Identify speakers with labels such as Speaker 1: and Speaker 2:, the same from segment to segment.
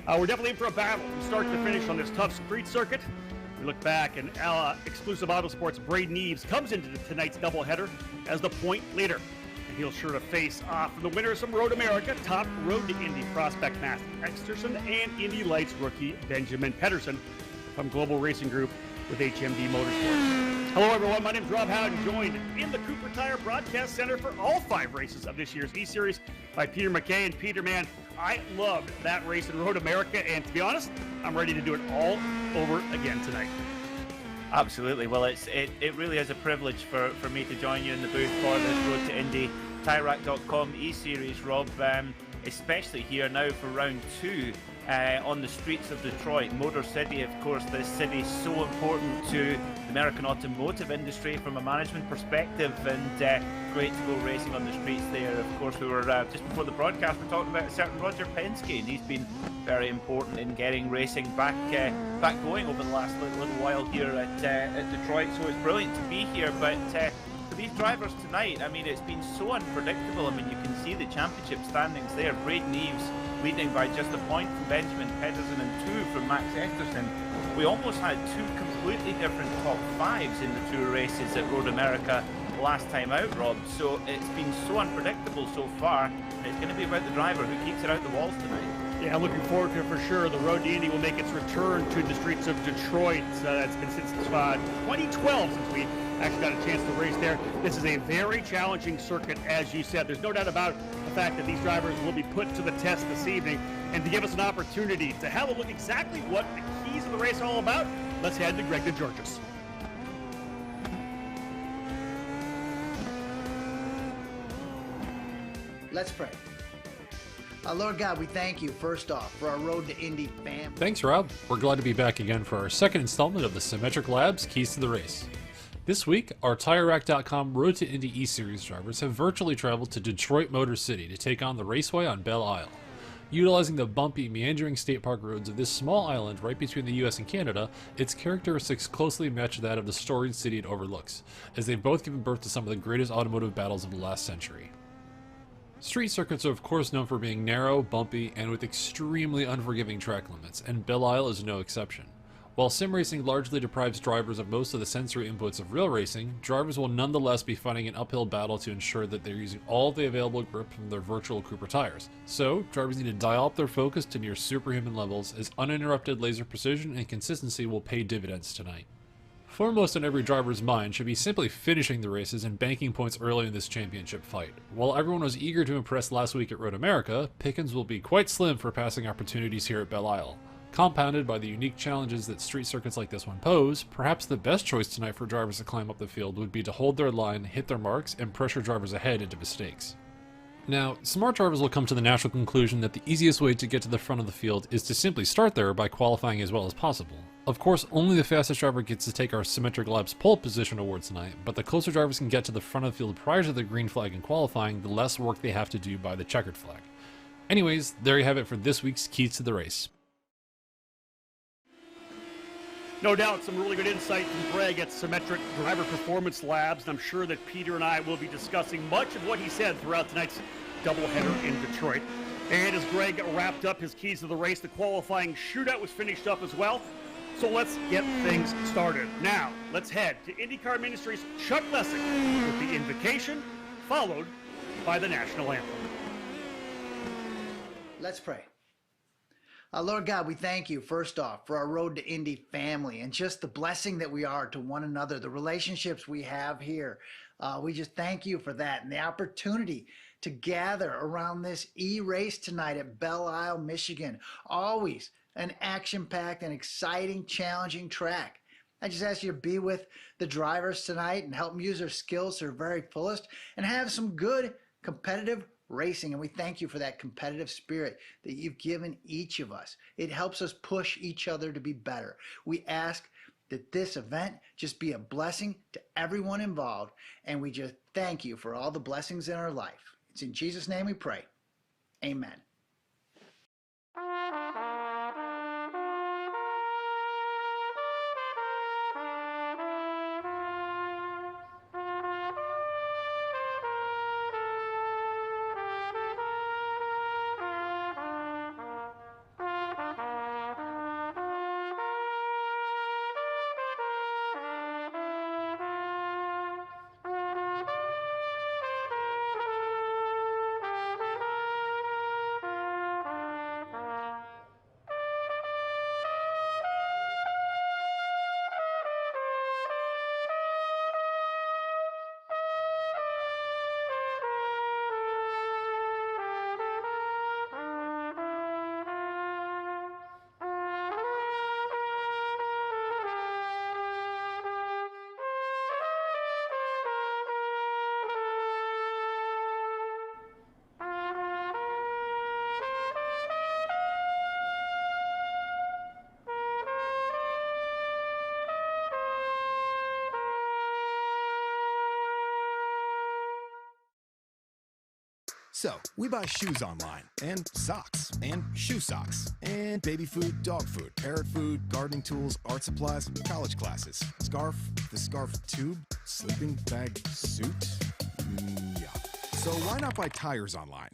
Speaker 1: We're definitely in for a battle from start to finish on this tough street circuit. We look back, and Exclusive Autosports' Braden Eves comes into tonight's doubleheader as the point leader. And he'll sure to face off from the winners from Road America, top Road to Indy prospect Matthew Exterson, and Indy Lights rookie Benjamin Pedersen from Global Racing Group with HMD Motorsports. Hello everyone, my name is Rob Howden, joined in the Cooper Tire Broadcast Center for all 5 races of this year's eSeries by Peter McKay. And Peter, man, I loved that race in Road America, and to be honest, I'm ready to do it all over again tonight.
Speaker 2: Absolutely. Well, it really is a privilege for me to join you in the booth for this Road to Indy TireRack.com eSeries, Rob, especially here now for round 2 on the streets of Detroit, Motor City. Of course, this city is so important to the American automotive industry from a management perspective, and great to go racing on the streets there. Of course, we were just before the broadcast, we talked about a certain Roger Penske, and he's been very important in getting racing back going over the last little while here at Detroit. So it's brilliant to be here, but for these drivers tonight, I mean, it's been so unpredictable. I mean, you can see the championship standings there. Braden Eves leading by just a point from Benjamin Pedersen and 2 from Max Esterson. We almost had 2 completely different top 5s in the 2 races at Road America last time out, Rob. So it's been so unpredictable so far, and it's going to be about the driver who keeps it out the walls tonight.
Speaker 1: Yeah, I'm looking forward to it for sure. The Road to Indy will make its return to the streets of Detroit. It's been since 2012 since we actually got a chance to race there. This is a very challenging circuit, as you said. There's no doubt about the fact that these drivers will be put to the test this evening. And to give us an opportunity to have a look exactly what the keys of the race are all about, let's head to Greg DeGeorgis.
Speaker 3: Let's pray. Lord God, we thank you, first off, for our Road to Indy family.
Speaker 4: Thanks, Rob. We're glad to be back again for our second installment of the Symmetric Labs Keys to the Race. This week, our TireRack.com Road to Indy eSeries drivers have virtually traveled to Detroit Motor City to take on the raceway on Belle Isle. Utilizing the bumpy, meandering state park roads of this small island right between the US and Canada, its characteristics closely match that of the storied city it overlooks, as they've both given birth to some of the greatest automotive battles of the last century. Street circuits are of course known for being narrow, bumpy, and with extremely unforgiving track limits, and Belle Isle is no exception. While sim racing largely deprives drivers of most of the sensory inputs of real racing, drivers will nonetheless be fighting an uphill battle to ensure that they're using all the available grip from their virtual Cooper tires. So, drivers need to dial up their focus to near superhuman levels, as uninterrupted laser precision and consistency will pay dividends tonight. Foremost on every driver's mind should be simply finishing the races and banking points early in this championship fight. While everyone was eager to impress last week at Road America, pickings will be quite slim for passing opportunities here at Belle Isle. Compounded by the unique challenges that street circuits like this one pose, perhaps the best choice tonight for drivers to climb up the field would be to hold their line, hit their marks, and pressure drivers ahead into mistakes. Now, smart drivers will come to the natural conclusion that the easiest way to get to the front of the field is to simply start there by qualifying as well as possible. Of course, only the fastest driver gets to take our Symmetric Labs pole position award tonight, but the closer drivers can get to the front of the field prior to the green flag in qualifying, the less work they have to do by the checkered flag. Anyways, there you have it for this week's Keys to the Race.
Speaker 1: No doubt some really good insight from Greg at Symmetric Driver Performance Labs, and I'm sure that Peter and I will be discussing much of what he said throughout tonight's doubleheader in Detroit. And as Greg wrapped up his keys to the race, the qualifying shootout was finished up as well. So let's get things started. Now, let's head to IndyCar Ministries' Chuck Lessig with the invocation, followed by the national anthem.
Speaker 3: Let's pray. Lord God, we thank you, first off, for our Road to Indy family and just the blessing that we are to one another, the relationships we have here. We just thank you for that and the opportunity to gather around this e-race tonight at Belle Isle, Michigan. Always an action-packed and exciting, challenging track. I just ask you to be with the drivers tonight and help them use their skills to their very fullest and have some good competitive racing. And we thank you for that competitive spirit that you've given each of us. It helps us push each other to be better. We ask that this event just be a blessing to everyone involved, and we just thank you for all the blessings in our life. It's in Jesus' name we pray. Amen.
Speaker 5: So, we buy shoes online, and socks, and shoe socks, and baby food, dog food, parrot food, gardening tools, art supplies, college classes, scarf, the scarf tube, sleeping bag suit? Yeah. So why not buy tires online?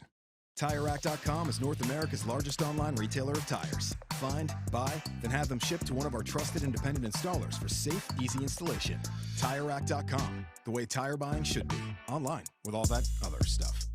Speaker 5: TireRack.com is North America's largest online retailer of tires. Find, buy, then have them shipped to one of our trusted independent installers for safe, easy installation. TireRack.com, the way tire buying should be. Online, with all that other stuff.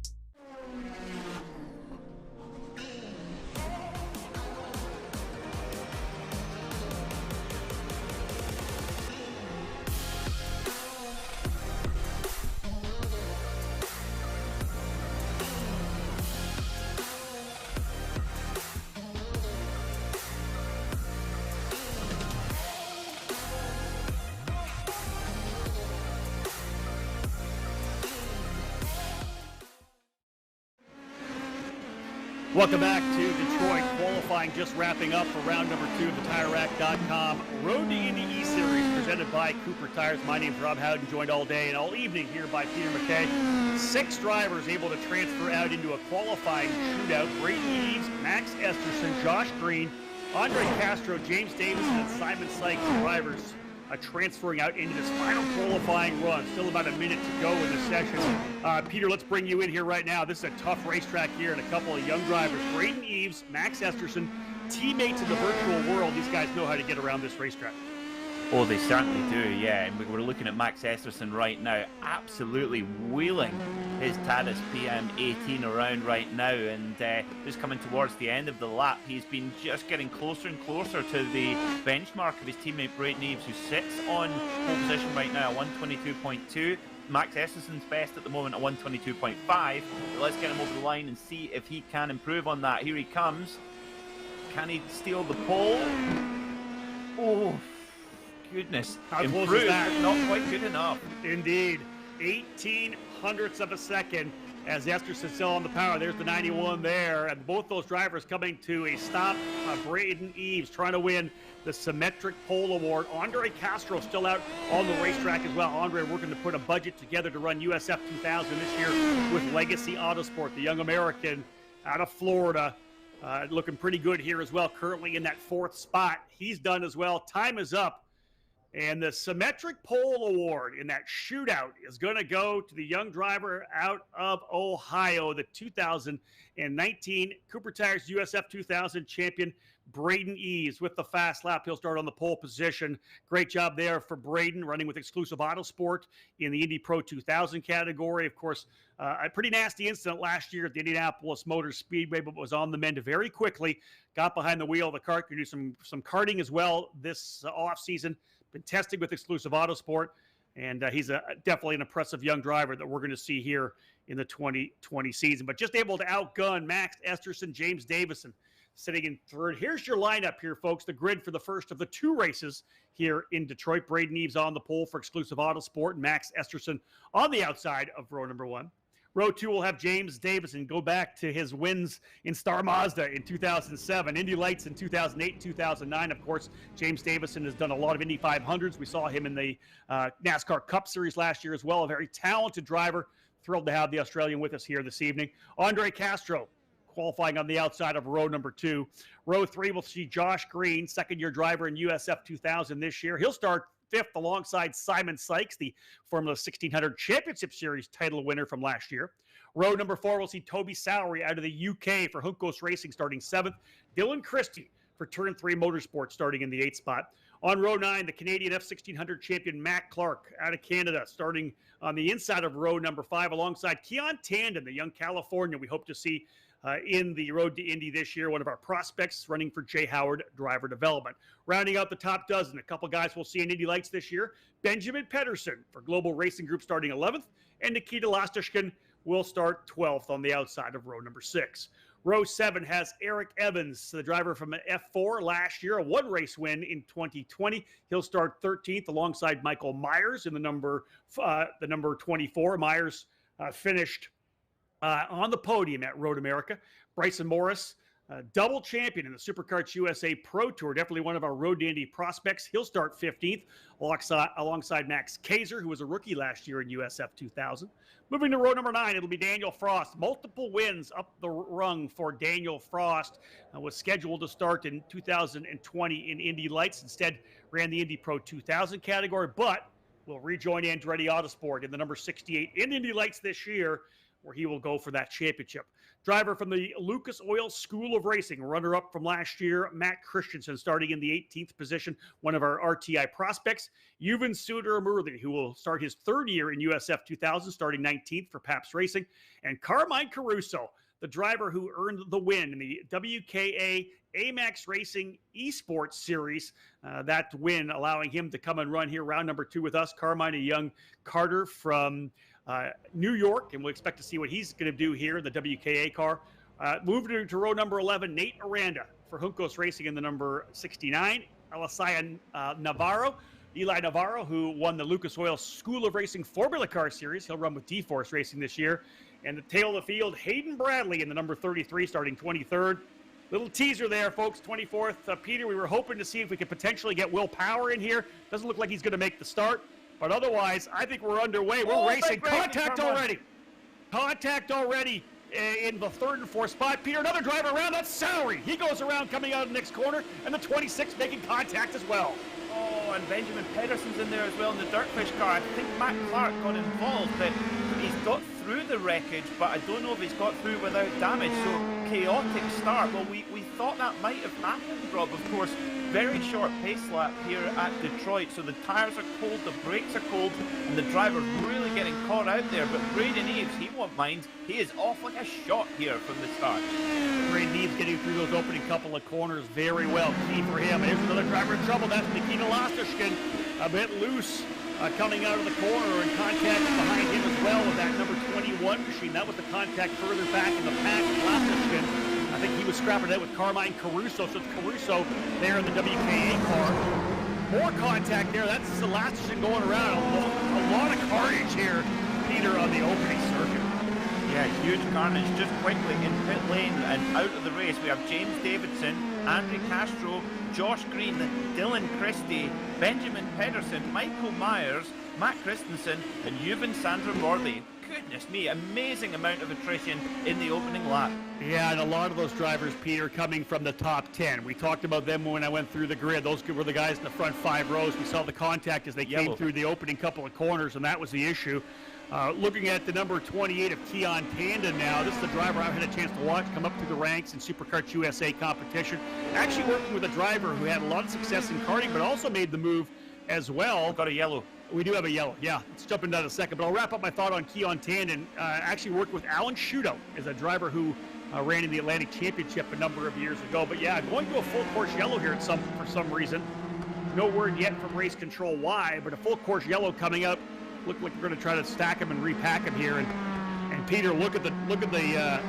Speaker 1: Welcome back to Detroit. Qualifying just wrapping up for round number 2 of the TireRack.com Road to Indy eSeries presented by Cooper Tires. My name is Rob Howden, joined all day and all evening here by Peter McKay. 6 drivers able to transfer out into a qualifying shootout. Braden Eves, Max Esterson, Josh Green, Andre Castro, James Davison, and Simon Sykes drivers transferring out into this final qualifying run. Still about a minute to go in the session. Peter, let's bring you in here right now. This is a tough racetrack here and a couple of young drivers. Braden Eves, Max Esterson, teammates in the virtual world. These guys know how to get around this racetrack.
Speaker 2: Oh, they certainly do, yeah. And we're looking at Max Esterson right now, absolutely wheeling his Tadas PM18 around right now, and just coming towards the end of the lap. He's been just getting closer and closer to the benchmark of his teammate Braden Eves, who sits on pole position right now at 122.2. Max Esterson's best at the moment at 122.5. But let's get him over the line and see if he can improve on that. Here he comes. Can he steal the pole? Oh, goodness.
Speaker 1: How
Speaker 2: improved,
Speaker 1: close is that?
Speaker 2: but not quite good enough.
Speaker 1: Indeed. 18 hundredths of a second as Esterson still on the power. There's the 91 there, and both those drivers coming to a stop. Braden Eves trying to win the Symmetric Pole Award. Andre Castro still out on the racetrack as well. Andre working to put a budget together to run USF 2000 this year with Legacy Autosport, the young American out of Florida. Looking pretty good here as well, currently in that 4th spot. He's done as well. Time is up. And the Symmetric Pole Award in that shootout is going to go to the young driver out of Ohio, the 2019 Cooper Tires USF 2000 champion, Braden Eves, with the fast lap. He'll start on the pole position. Great job there for Braden, running with Exclusive Autosport in the Indy Pro 2000 category. Of course, a pretty nasty incident last year at the Indianapolis Motor Speedway, but was on the mend very quickly. Got behind the wheel of the kart. Could do some karting as well this offseason. Been testing with Exclusive Autosport, and he's definitely an impressive young driver that we're going to see here in the 2020 season. But just able to outgun Max Esterson, James Davison sitting in 3rd. Here's your lineup here, folks. The grid for the first of the 2 races here in Detroit. Braden Eves on the pole for Exclusive Autosport, and Max Esterson on the outside of row number 1. Row 2 will have James Davison go back to his wins in Star Mazda in 2007, Indy Lights in 2008, 2009. Of course, James Davison has done a lot of Indy 500s. We saw him in the NASCAR Cup Series last year as well. A very talented driver. Thrilled to have the Australian with us here this evening. Andre Castro qualifying on the outside of row number 2. Row 3 will see Josh Green, second-year driver in USF 2000 this year. He'll start 5th alongside Simon Sykes, the Formula 1600 Championship Series title winner from last year. Row number 4 will see Toby Sowery out of the UK for Juncos Racing starting 7th. Dylan Christie for Turn 3 Motorsports starting in the 8th spot. On row 9, the Canadian F1600 champion Matt Clark out of Canada starting on the inside of row number 5 alongside Keon Tandon, the young Californian we hope to see in the Road to Indy this year, one of our prospects running for Jay Howard Driver Development. Rounding out the top dozen, a couple guys we'll see in Indy Lights this year. Benjamin Pedersen for Global Racing Group starting 11th, and Nikita Lastishkin will start 12th on the outside of row number 6. Row 7 has Eric Evans, the driver from F4 last year, a 1-race win in 2020. He'll start 13th alongside Michael Myers in the number 24. Myers finished on the podium at Road America. Bryson Morris Double champion in the Superkarts USA Pro Tour, definitely one of our Road to Indy prospects. He'll start 15th alongside Max Kaiser, who was a rookie last year in USF 2000. Moving to row number 9, it'll be Daniel Frost. Multiple wins up the rung for Daniel Frost. Was scheduled to start in 2020 in Indy Lights. Instead, ran the Indy Pro 2000 category, but will rejoin Andretti Autosport in the number 68 in Indy Lights this year, where he will go for that championship. Driver from the Lucas Oil School of Racing, runner-up from last year, Matt Christensen, starting in the 18th position, one of our RTI prospects. Yuvan Sundaramurthy, who will start his third year in USF 2000, starting 19th for Pabst Racing. And Carmine Caruso, the driver who earned the win in the WKA AMAX Racing eSports Series. That win allowing him to come and run here round number 2 with us. Carmine, a young Carter from New York, and we'll expect to see what he's going to do here in the WKA car. Moving to row number 11, Nate Aranda for Juncos Racing in the number 69. Eli Navarro, who won the Lucas Oil School of Racing Formula Car Series. He'll run with D-Force Racing this year. And the tail of the field, Hayden Bradley in the number 33, starting 23rd. Little teaser there, folks, 24th. Peter, we were hoping to see if we could potentially get Will Power in here. Doesn't look like he's going to make the start. But otherwise, I think we're underway. We're racing. Contact already. Contact already in the 3rd and 4th spot. Peter, another driver around. That's Sowery. He goes around coming out of the next corner. And the 26 making contact as well.
Speaker 2: Oh, and Benjamin Pedersen's in there as well in the Dirtfish car. I think Matt Clark got involved, but he's got through the wreckage, but I don't know if he's got through without damage. So, chaotic start. Well, we thought that might have happened, Rob. Of course, very short pace lap here at Detroit, so the tyres are cold, the brakes are cold, and the driver's really getting caught out there. But Braden Eves, he won't mind. He is off like a shot here from the start.
Speaker 1: Braden Eves getting through those opening couple of corners very well. Key for him. And here's another driver in trouble. That's Nikita Lastashkin, a bit loose, coming out of the corner, and contact behind him as well with that number 21 machine. That was the contact further back in the pack. Lastashkin, I think he was scrapping it with Carmine Caruso, so it's Caruso there in the WKA car. More contact there. That's the last thing going around. A lot of carnage here, Peter, on the opening circuit.
Speaker 2: Yeah, huge carnage. Just quickly in pit lane and out of the race, we have James Davidson, Andre Castro, Josh Green, Dylan Christie, Benjamin Pedersen, Michael Myers, Matt Christensen, and Yuvan Sundaramurthy. Goodness me, amazing amount of attrition in the opening lap.
Speaker 1: Yeah, and a lot of those drivers, Peter, coming from the top 10. We talked about them when I went through the grid. Those were the guys in the front 5 rows. We saw the contact as they came through the opening couple of corners, and that was the issue. Looking at the number 28 of Keon Tanda now, this is the driver I've had a chance to watch come up through the ranks in Superkarts USA competition. Actually working with a driver who had a lot of success in karting, but also made the move as well.
Speaker 2: We've got a yellow.
Speaker 1: We do have a yellow, yeah. Let's jump into that in a second. But I'll wrap up my thought on Keon Tandon. Actually worked with Alan Shudo as a driver who ran in the Atlantic Championship a number of years ago. But yeah, going to a full course yellow here for some reason. No word yet from race control why, but a full course yellow coming up. Look like we're going to try to stack him and repack him here. And Peter, look at the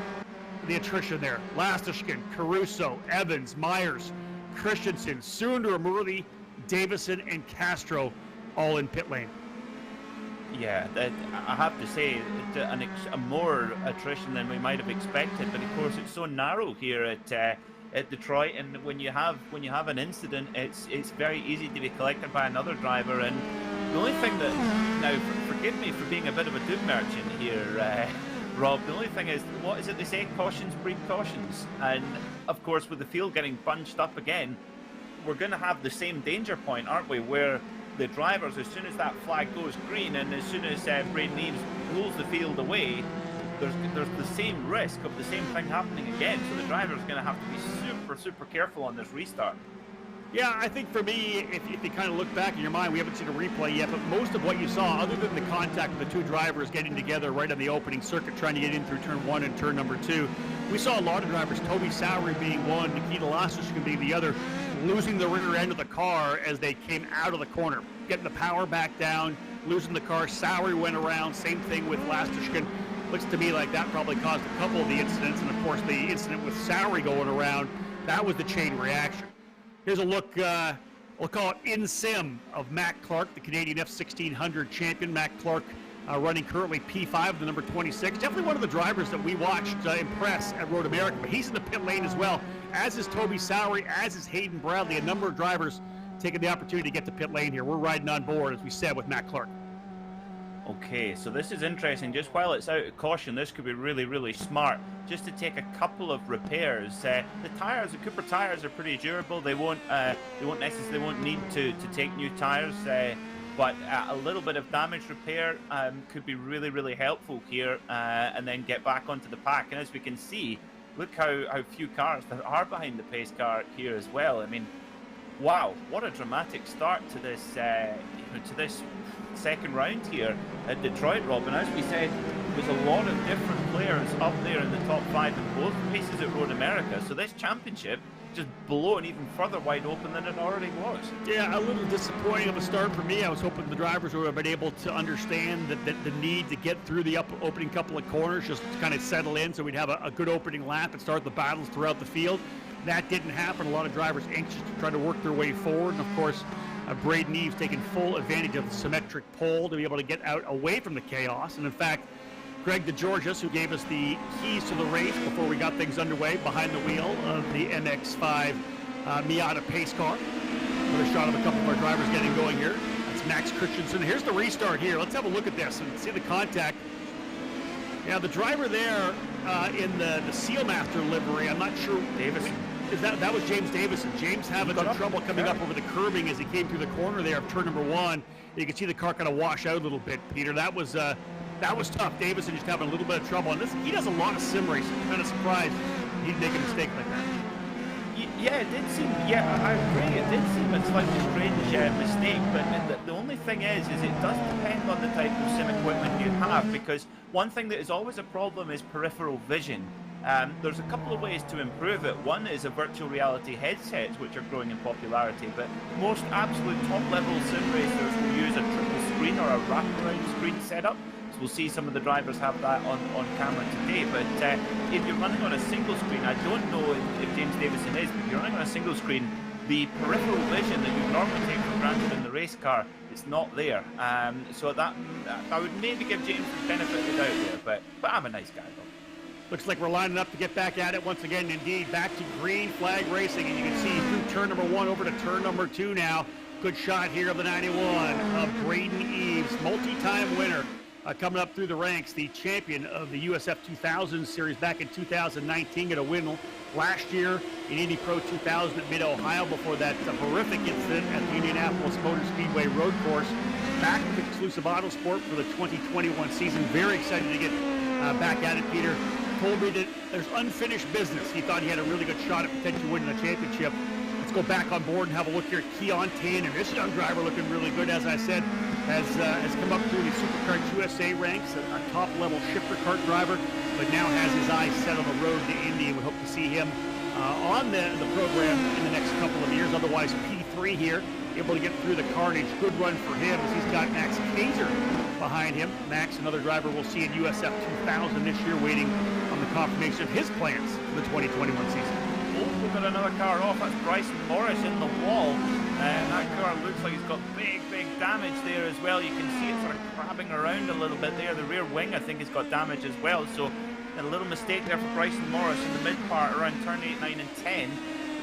Speaker 1: attrition there. Lastashkin, Caruso, Evans, Myers, Christensen, Sundaramurthy, Davison, and Castro all in pit lane.
Speaker 2: Yeah, I have to say, a more attrition than we might have expected. But of course, it's so narrow here at Detroit, and when you have an incident, it's very easy to be collected by another driver. And the only thing that, now forgive me for being a bit of a doom merchant here, Rob, the only thing is, what is it they say? Cautions breed cautions. And of course, with the field getting bunched up again, we're going to have the same danger point, aren't we? Where the drivers, as soon as that flag goes green and as soon as Braden Eves pulls the field away, there's the same risk of the same thing happening again. So the driver's going to have to be super careful on this restart.
Speaker 1: Yeah, I think for me, if you kind of look back in your mind, we haven't seen a replay yet, but most of what you saw, other than the contact of the two drivers getting together right on the opening circuit, trying to get in through turn 1 and turn number 2, we saw a lot of drivers, Toby Sowery being one, Nikita Lastashkin being the other, losing the rear end of the car as they came out of the corner, getting the power back down, losing the car. Sowery went around, same thing with Lastashkin. Looks to me like that probably caused a couple of the incidents, and of course the incident with Sowery going around, that was the chain reaction. Here's a look, we'll call it in sim, of Matt Clark, the Canadian F1600 champion. Matt Clark running currently P5, the number 26. Definitely one of the drivers that we watched impress at Road America, but he's in the pit lane as well, as is Toby Sowery, as is Hayden Bradley, a number of drivers taking the opportunity to get to pit lane here. We're riding on board, as we said, with Matt Clark.
Speaker 2: Okay, so this is interesting. Just while it's out of caution, this could be really, really smart. Just to take a couple of repairs. The tires, the Cooper tires, are pretty durable. They won't need to take new tires. But a little bit of damage repair could be really, really helpful here, and then get back onto the pack. And as we can see, look how few cars there are behind the pace car here as well. I mean, wow, what a dramatic start to this second round here at Detroit, Rob. And as we said, there's a lot of different players up there in the top 5 in both races at Road America. So this championship just blown even further wide open than it already was.
Speaker 1: Yeah, a little disappointing of a start for me. I was hoping the drivers would have been able to understand the need to get through the opening couple of corners, just to kind of settle in so we'd have a good opening lap and start the battles throughout the field. That didn't happen. A lot of drivers anxious to try to work their way forward. And of course, Braden Eves taking full advantage of the symmetric pole to be able to get out away from the chaos. And in fact, Greg DeGeorgis, who gave us the keys to the race before we got things underway behind the wheel of the MX-5 Miata pace car. Another shot of a couple of our drivers getting going here. That's Max Christensen. Here's the restart here. Let's have a look at this and see the contact. Yeah, the driver there in the Sealmaster livery, I'm not sure.
Speaker 2: Davison.
Speaker 1: That was James Davison. James having some trouble coming up over the curbing as he came through the corner there of turn number 1. You can see the car kind of wash out a little bit, Peter. That was tough. Davison just having a little bit of trouble. And he does a lot of sim racing. I'm kind of surprised he'd make a mistake like that.
Speaker 2: Yeah, it did seem, I agree, it did seem a slightly strange mistake, but the only thing is it does depend on the type of sim equipment you have, because one thing that is always a problem is peripheral vision. There's a couple of ways to improve it. One is a virtual reality headsets, which are growing in popularity, but most absolute top-level sim racers will use a triple screen or a wraparound screen setup. So we'll see some of the drivers have that on camera today. But if you're running on a single screen, I don't know if James Davison is, but if you're running on a single screen, the peripheral vision that you normally take for granted in the race car, it's not there. So that I would maybe give James the benefit of the doubt there, but I'm a nice guy though.
Speaker 1: Looks like we're lining up to get back at it once again. Indeed, back to green flag racing, and you can see through turn number 1 over to turn number 2 now. Good shot here of the 91 of Braden Eves, multi-time winner. Coming up through the ranks, the champion of the USF 2000 series back in 2019, got a win last year in Indy Pro 2000 at Mid-Ohio before that horrific incident at the Indianapolis Motor Speedway road course. Back with exclusive Autosport for the 2021 season. Very excited to get back at it, Peter. Told me that there's unfinished business. He thought he had a really good shot at potentially winning the championship. Let's go back on board and have a look here at Keon Tannen. This young driver looking really good, as I said, has come up through the Supercars USA ranks, a top-level shifter kart driver, but now has his eyes set on the road to Indy, and we hope to see him on the program in the next couple of years. Otherwise, P3 here, able to get through the carnage. Good run for him as he's got Max Kaiser behind him. Max, another driver we'll see in USF 2000 this year, waiting on the confirmation of his plans for the 2021 season.
Speaker 2: Oh, we've got another car off. That's Bryson Morris in the wall. And that car looks like it's got big damage there as well. You can see it sort of crabbing around a little bit there. The rear wing, I think, has got damage as well. So a little mistake there for Bryson Morris in the mid part around turn 8, 9 and 10.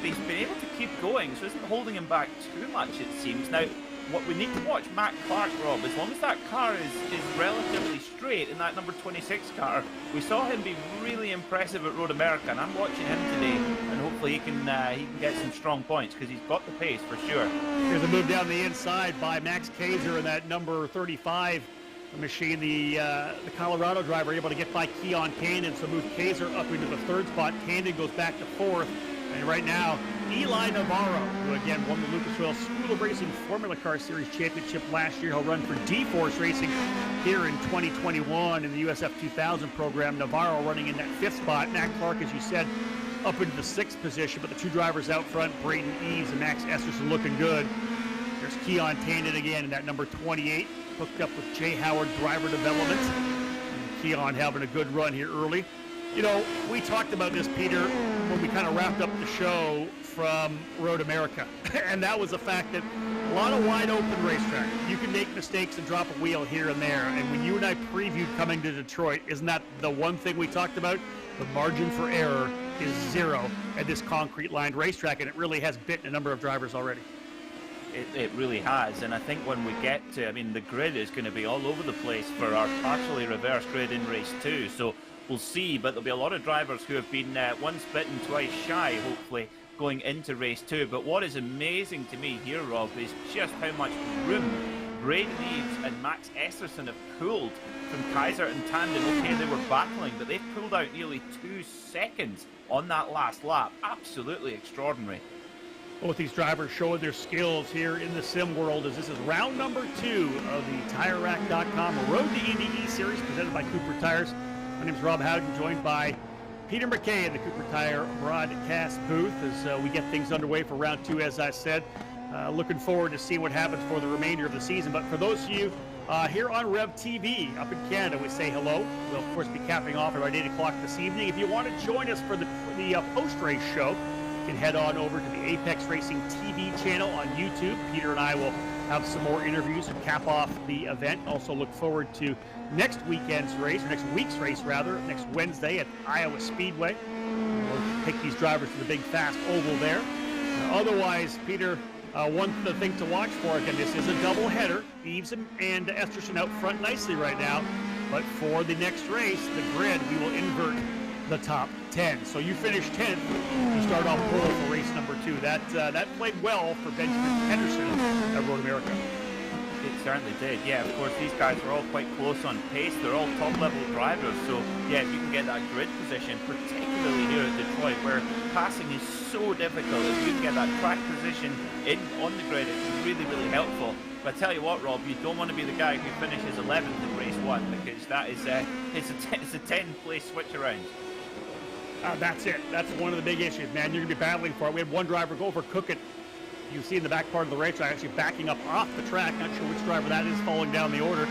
Speaker 2: But he's been able to keep going, so isn't holding him back too much, it seems. Now, what we need to watch Matt Clark, Rob, as long as that car is relatively straight in that number 26 car. We saw him be really impressive at Road America, and I'm watching him today, and hopefully he can get some strong points, because he's got the pace for sure.
Speaker 1: Here's a move down the inside by Max Kaiser in that number 35 machine. The Colorado driver able to get by Keon Tannen, so move Kaiser up into the 3rd spot. Tannen goes back to 4th. And right now, Eli Navarro, who again won the Lucas Oil School of Racing Formula Car Series Championship last year. He'll run for D-Force Racing here in 2021 in the USF 2000 program. Navarro running in that 5th spot. Matt Clark, as you said, up into the 6th position, but the two drivers out front, Braden Eves and Max Esterson, looking good. There's Keon Tannen again in that number 28, hooked up with Jay Howard Driver Development. And Keon having a good run here early. You know, we talked about this, Peter, when we kind of wrapped up the show from Road America. And that was the fact that a lot of wide open racetrack. You can make mistakes and drop a wheel here and there. And when you and I previewed coming to Detroit, isn't that the one thing we talked about? The margin for error is zero at this concrete lined racetrack, and it really has bitten a number of drivers already.
Speaker 2: It really has, and I think when we get to, I mean, the grid is going to be all over the place for our partially reversed grid in race 2, so we'll see, but there'll be a lot of drivers who have been once bitten, twice shy, hopefully, going into race 2. But what is amazing to me here, Rob, is just how much room Brady Neves and Max Esterson have pulled from Kaiser and Tandem. Okay, they were battling, but they've pulled out nearly 2 seconds on that last lap. Absolutely extraordinary.
Speaker 1: Both these drivers showing their skills here in the sim world as this is round number 2 of the TireRack.com Road to Indy eSeries presented by Cooper Tires. My name is Rob Howden, joined by Peter McKay in the Cooper Tire broadcast booth as we get things underway for round 2, as I said. Looking forward to see what happens for the remainder of the season. But for those of you here on Rev TV up in Canada, we say hello. We'll, of course, be capping off around 8 o'clock this evening. If you want to join us for the post-race show, you can head on over to the Apex Racing TV channel on YouTube. Peter and I will have some more interviews and cap off the event. Also look forward to next weekend's race, or next week's race rather, next Wednesday at Iowa Speedway. We'll take these drivers to the big fast oval there. Otherwise, Peter, one thing to watch for, again, this is a double header. Eves and Esterson out front nicely right now. But for the next race, the grid, we will invert the top 10. So you finish 10th, you start off pole for race number 2. That played well for Benjamin Henderson at Road America.
Speaker 2: It certainly did, yeah. Of course, these guys are all quite close on pace. They're all top-level drivers, so yeah, if you can get that grid position, particularly here at Detroit, where passing is so difficult, if you can get that track position on the grid, it's really, really helpful. But I tell you what, Rob, you don't want to be the guy who finishes 11th in race 1, because that is it's a 10-place switch around.
Speaker 1: That's it. That's one of the big issues, man. You're going to be battling for it. We had one driver go over Cookett. You see in the back part of the racetrack, actually backing up off the track. Not sure which driver that is, falling down the order.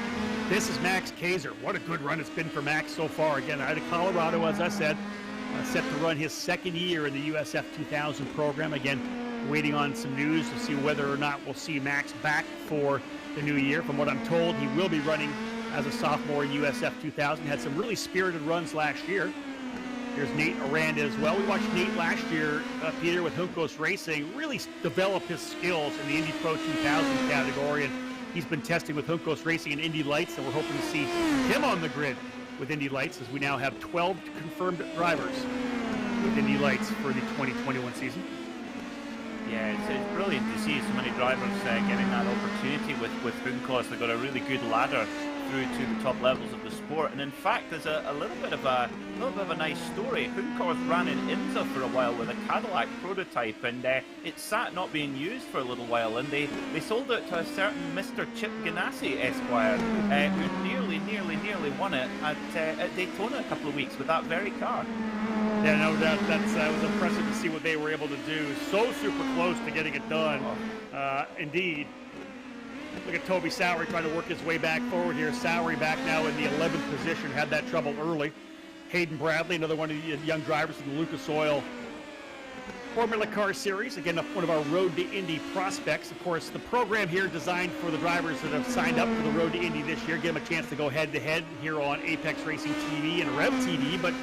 Speaker 1: This is Max Kaiser. What a good run it's been for Max so far. Again, out of Colorado, as I said, set to run his second year in the USF 2000 program. Again, waiting on some news to see whether or not we'll see Max back for the new year. From what I'm told, he will be running as a sophomore in USF 2000. Had some really spirited runs last year. Here's Nate Aranda as well. We watched Nate last year, Peter, with Juncos Racing, really develop his skills in the Indy Pro 2000 category. And he's been testing with Juncos Racing and Indy Lights, and we're hoping to see him on the grid with Indy Lights, as we now have 12 confirmed drivers with Indy Lights for the 2021 season.
Speaker 2: Yeah, it's brilliant to see so many drivers getting that opportunity with Juncos. They've got a really good ladder through to the top levels of the sport, and in fact there's a little bit of a nice story. Juncos ran in IMSA for a while with a Cadillac prototype, and it sat not being used for a little while, and they sold it to a certain Mr. Chip Ganassi Esquire, who nearly won it at Daytona a couple of weeks with that very car.
Speaker 1: Yeah, no doubt. That was impressive to see what they were able to do. So super close to getting it done. Indeed. Look at Toby Sowery trying to work his way back forward here. Sowery back now in the 11th position. Had that trouble early. Hayden Bradley, another one of the young drivers in the Lucas Oil Formula Car Series. Again, one of our Road to Indy prospects. Of course, the program here designed for the drivers that have signed up for the Road to Indy this year. Give them a chance to go head-to-head here on Apex Racing TV and Rev TV. But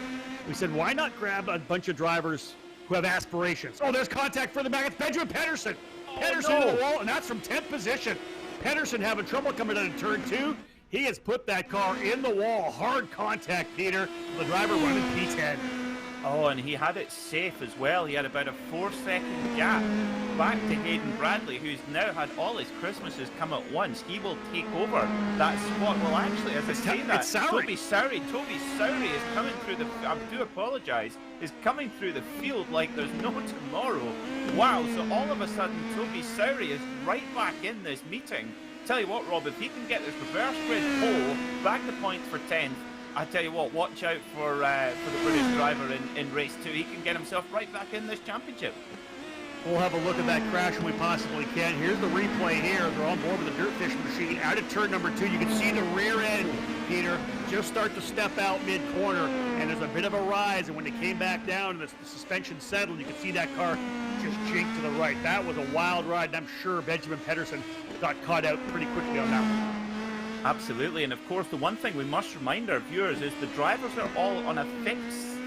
Speaker 1: we said, why not grab a bunch of drivers who have aspirations? Oh, there's contact further back. It's Benjamin Pedersen. Pedersen to the wall, and that's from 10th position. Pedersen having trouble coming out of turn 2. He has put that car in the wall. Hard contact, Peter. The driver running P10.
Speaker 2: Oh, and he had it safe as well. He had about a 4-second gap back to Hayden Bradley, who's now had all his Christmases come at once. He will take over that spot. Well, actually, as I say that, Toby Sowery is coming through the, I do apologise, is coming through the field like there's no tomorrow. Wow, so all of a sudden, Toby Sowery is right back in this meeting. Tell you what, Rob, if he can get this reverse grid pole back to points for 10th, I tell you what, watch out for the British driver in race 2. He can get himself right back in this championship.
Speaker 1: We'll have a look at that crash when we possibly can. Here's the replay here. They're on board with the Dirtfish machine. Out of turn number 2, you can see the rear end, Peter, just start to step out mid-corner, and there's a bit of a rise, and when they came back down and the suspension settled, you could see that car just jink to the right. That was a wild ride, and I'm sure Benjamin Pedersen got caught out pretty quickly on that one.
Speaker 2: Absolutely, and of course the one thing we must remind our viewers is the drivers are all on a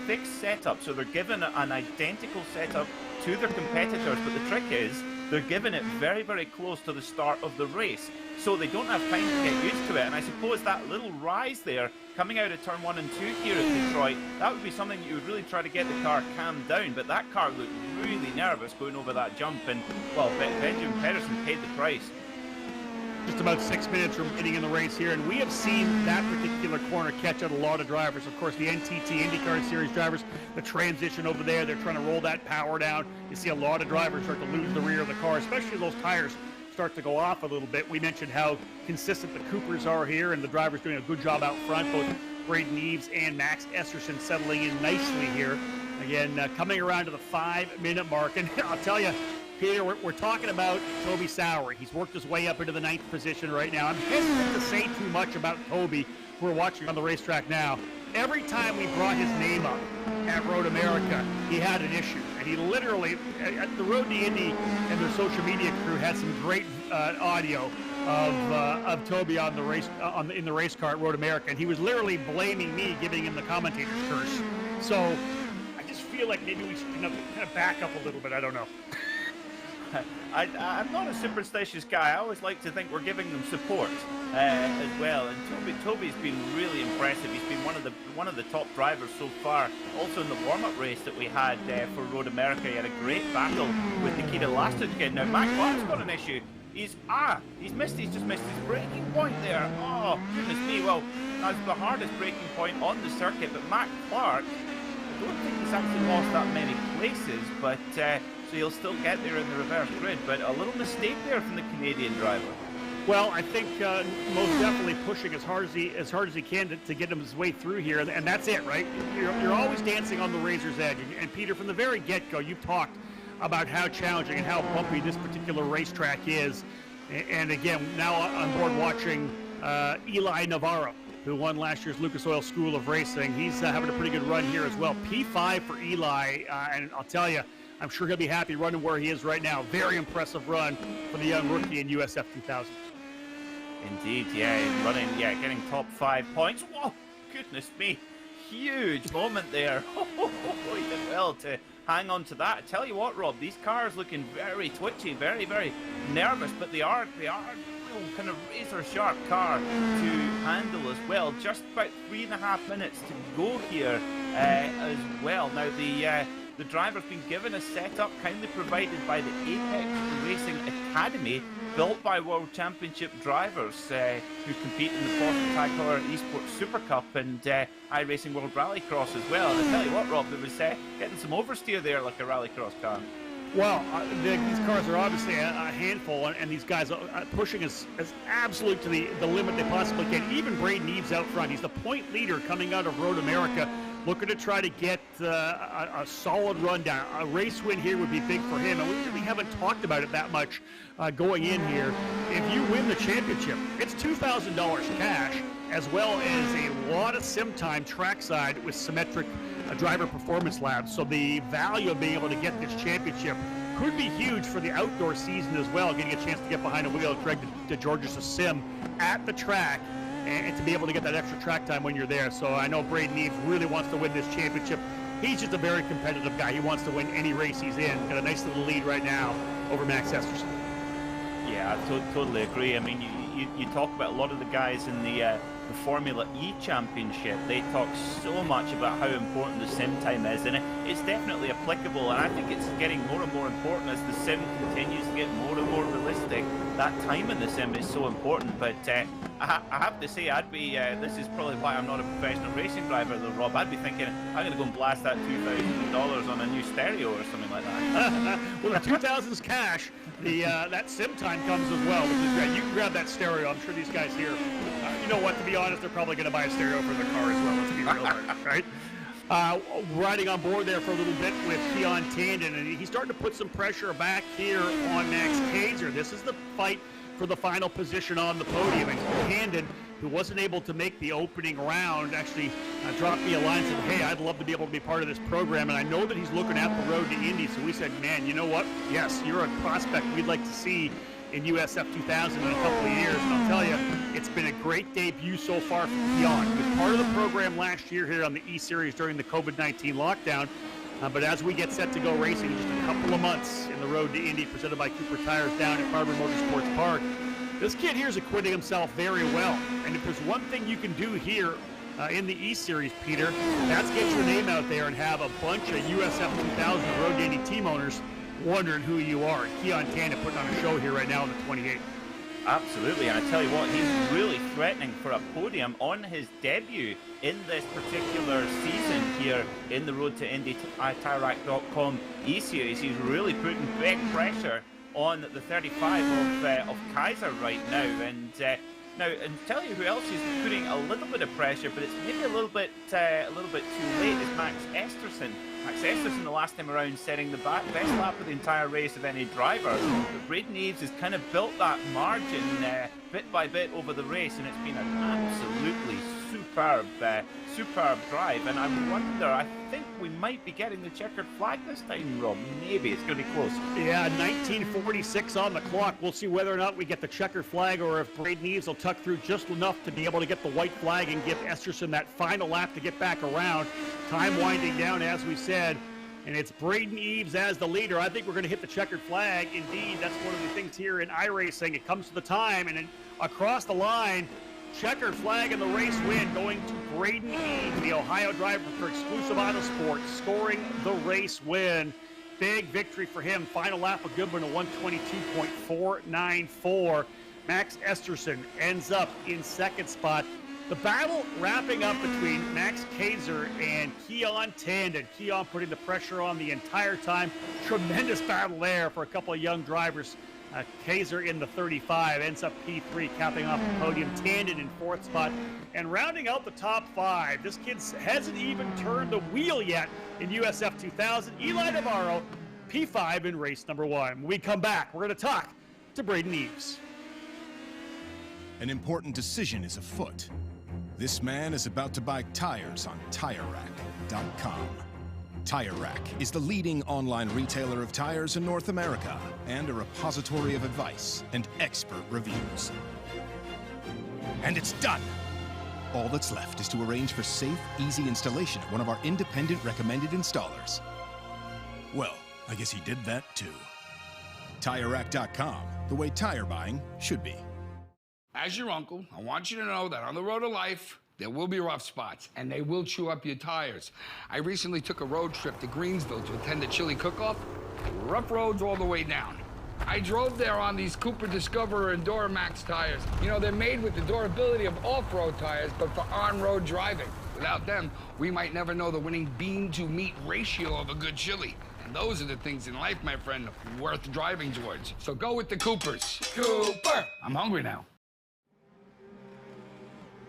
Speaker 2: fixed setup, so they're given an identical setup to their competitors, but the trick is they're given it very, very close to the start of the race, so they don't have time to get used to it. And I suppose that little rise there coming out of turn 1 and 2 here at Detroit, that would be something you would really try to get the car calmed down, but that car looked really nervous going over that jump, and well, Benjamin Pedersen paid the price.
Speaker 1: Just about 6 minutes remaining in the race here, and we have seen that particular corner catch out a lot of drivers. Of course, the NTT IndyCar Series drivers, the transition over there, they're trying to roll that power down. You see a lot of drivers start to lose the rear of the car, especially as those tires start to go off a little bit. We mentioned how consistent the Coopers are here, and the drivers doing a good job out front. Both Braden Eves and Max Esterson settling in nicely here. Again, coming around to the 5-minute mark, and I'll tell you, Peter, we're talking about Toby Sowery. He's worked his way up into the 9th position right now. I'm hesitant to say too much about Toby. We're watching on the racetrack now. Every time we brought his name up at Road America, he had an issue. And he literally, at the Road to Indy and their social media crew had some great audio of Toby on the race in the race car at Road America. And he was literally blaming me, giving him the commentator's curse. So I just feel like maybe we should kind of back up a little bit. I don't know.
Speaker 2: I'm not a superstitious guy. I always like to think we're giving them support as well. And Toby's been really impressive. He's been one of the top drivers so far. Also in the warm-up race that we had for Road America, he had a great battle with Nikita Lastic. Now Matt Clark's got an issue. He's just missed his braking point there. Oh goodness me! Well, that's the hardest braking point on the circuit. But Matt Clark, I don't think he's actually lost that many places, but. So he'll still get there in the reverse grid, but a little mistake there from the Canadian driver.
Speaker 1: Well, I think most definitely pushing as hard as he can to get him his way through here, and that's it, right? You're always dancing on the razor's edge. And Peter, from the very get-go, you've talked about how challenging and how bumpy this particular racetrack is. And again, now on board watching Eli Navarro, who won last year's Lucas Oil School of Racing. He's having a pretty good run here as well. P5 for Eli, and I'll tell you, I'm sure he'll be happy running where he is right now. Very impressive run for the young rookie in USF 2000.
Speaker 2: Indeed, getting top 5 points. Whoa, goodness me. Huge moment there. He did well to hang on to that. I tell you what, Rob, these cars looking very twitchy, very, very nervous, but they are real kind of razor-sharp car to handle as well. Just about 3.5 minutes to go here as well. Now, the driver's been given a setup kindly provided by the Apex Racing Academy, built by World Championship drivers who compete in the Foster Tag Heuer eSports Super Cup and iRacing World Rallycross as well. And I tell you what, Rob, it was getting some oversteer there like a rallycross car.
Speaker 1: Well, these cars are obviously a handful, and these guys are pushing as absolute to the limit they possibly can. Even Braden Eves out front. He's the point leader coming out of Road America, looking to try to get a solid rundown. A race win here would be big for him, and we really haven't talked about it that much going in here. If you win the championship, it's $2,000 cash, as well as a lot of sim time trackside with Symmetric driver performance labs. So the value of being able to get this championship could be huge for the outdoor season as well, getting a chance to get behind a wheel of Craig DeGeorge's sim at the track and to be able to get that extra track time when you're there. So I know Braden Eves really wants to win this championship. He's just a very competitive guy. He wants to win any race he's in. Got a nice little lead right now over Max Esterson.
Speaker 2: Yeah, I totally agree. I mean, you talk about a lot of the guys in the Formula E Championship. They talk so much about how important the sim time is, and it's definitely applicable, and I think it's getting more and more important as the sim continues to get more and more realistic. That time in the sim is so important, but I have to say, this is probably why I'm not a professional racing driver though, Rob. I'd be thinking, I'm going to go and blast that $2,000 on a new stereo or something like that.
Speaker 1: Well, the 2000's cash, that sim time comes as well, which is great. You can grab that stereo. I'm sure these guys here, you know what, to be honest, they're probably going to buy a stereo for their car as well. Let's be real, right? Riding on board there for a little bit with Keon Tandon, and he's starting to put some pressure back here on Max Kaiser. This is the fight for the final position on the podium. And Handon, who wasn't able to make the opening round, actually dropped me a line and said, hey, I'd love to be able to be part of this program. And I know that he's looking at the road to Indy. So we said, man, you know what? Yes, you're a prospect we'd like to see in USF 2000 in a couple of years. And I'll tell you, it's been a great debut so far for Keon. He was part of the program last year here on the eSeries during the COVID-19 lockdown. But as we get set to go racing in just a couple of months in the road to Indy, presented by Cooper Tires down at Farber Motorsports Park, this kid here is acquitting himself very well. And if there's one thing you can do here in the eSeries, Peter, that's get your name out there and have a bunch of USF 2000 Road to Indy team owners wondering who you are. Keon Tanda putting on a show here right now on the 28th.
Speaker 2: Absolutely, and I tell you what, he's really threatening for a podium on his debut in this particular season here in the Road to Indy TireRack.com eSeries. He's really putting big pressure on the 35 of Kaiser right now, and tell you who else is putting a little bit of pressure, but it's maybe a little bit too late, is Max Esterson. Max Esterson, the last time around, setting the best lap of the entire race of any driver. But Braden Eves has kind of built that margin bit by bit over the race, and it's been an absolutely superb drive. And I wonder, I think we might be getting the checkered flag this time, Rob. Maybe it's going to be close.
Speaker 1: Yeah, 19:46 on the clock. We'll see whether or not we get the checkered flag, or if Braden Eves will tuck through just enough to be able to get the white flag and give Esterson that final lap to get back around. Time winding down, as we said, and it's Braden Eves as the leader. I think we're going to hit the checkered flag. Indeed, that's one of the things here in iRacing. It comes to the time, and then across the line, checkered flag and the race win going to Braden Eves, the Ohio driver for Exclusive Autosports, scoring the race win. Big victory for him. Final lap, a good one, a 122.494. Max Esterson ends up in second spot. The battle wrapping up between Max Kaiser and Keon Tandon. Keon putting the pressure on the entire time. Tremendous battle there for a couple of young drivers. Kaiser in the 35 ends up P3, capping off the podium. Tandon in fourth spot. And rounding out the top five, this kid hasn't even turned the wheel yet in USF 2000. Eli Navarro, P5 in race number one. When we come back, we're going to talk to Braden Eves.
Speaker 5: An important decision is afoot. This man is about to buy tires on TireRack.com. Tire Rack is the leading online retailer of tires in North America and a repository of advice and expert reviews. And it's done! All that's left is to arrange for safe, easy installation at one of our independent recommended installers. Well, I guess he did that too. TireRack.com, the way tire buying should be.
Speaker 6: As your uncle, I want you to know that on the road to life, there will be rough spots, and they will chew up your tires. I recently took a road trip to Greensville to attend a chili cook-off. Rough roads all the way down. I drove there on these Cooper Discoverer and Duramax tires. You know, they're made with the durability of off-road tires, but for on-road driving. Without them, we might never know the winning bean-to-meat ratio of a good chili. And those are the things in life, my friend, worth driving towards. So go with the Coopers. Cooper! I'm hungry now.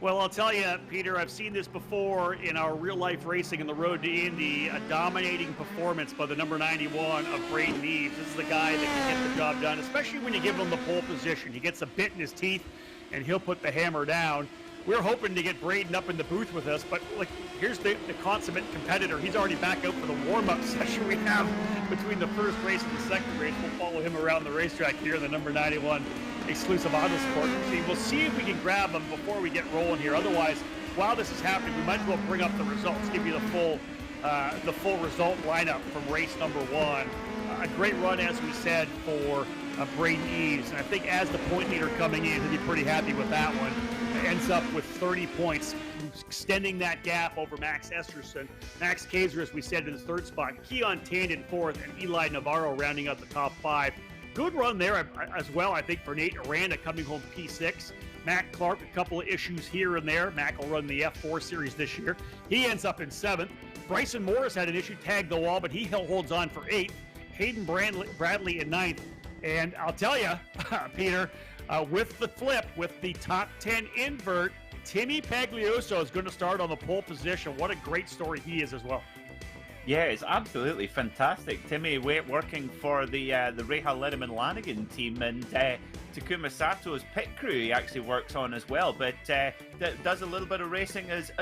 Speaker 1: Well, I'll tell you, Peter, I've seen this before in our real-life racing in the Road to Indy, a dominating performance by the number 91 of Braden Eves. This is the guy that can get the job done, especially when you give him the pole position. He gets a bit in his teeth, and he'll put the hammer down. We're hoping to get Braden up in the booth with us, but look, here's the consummate competitor. He's already back out for the warm-up session we have between the first race and the second race. We'll follow him around the racetrack here, the number 91 Exclusive Autosport. We'll see if we can grab him before we get rolling here. Otherwise, while this is happening, we might as well bring up the results, give you the full result lineup from race number one. A great run, as we said, for Braden Eves, and I think as the point leader coming in, he'll be pretty happy with that one. Ends up with 30 points, extending that gap over Max Esterson. Max Kaiser, as we said, in the third spot. Keon Tandon fourth, and Eli Navarro rounding out the top five. Good run there as well, I think, for Nate Aranda coming home P6. Matt Clark, a couple of issues here and there. Matt will run the F4 series this year. He ends up in seventh. Bryson Morris had an issue, tagged the wall, but he holds on for eighth. Hayden Bradley in ninth. And I'll tell you, Peter, with the flip, with the top 10 invert, Timmy Pagliuso is going to start on the pole position. What a great story he is as well.
Speaker 2: Yeah, it's absolutely fantastic. Timmy working for the Rahal Letterman Lanigan team, and Takuma Sato's pit crew he actually works on as well, but does a little bit of racing as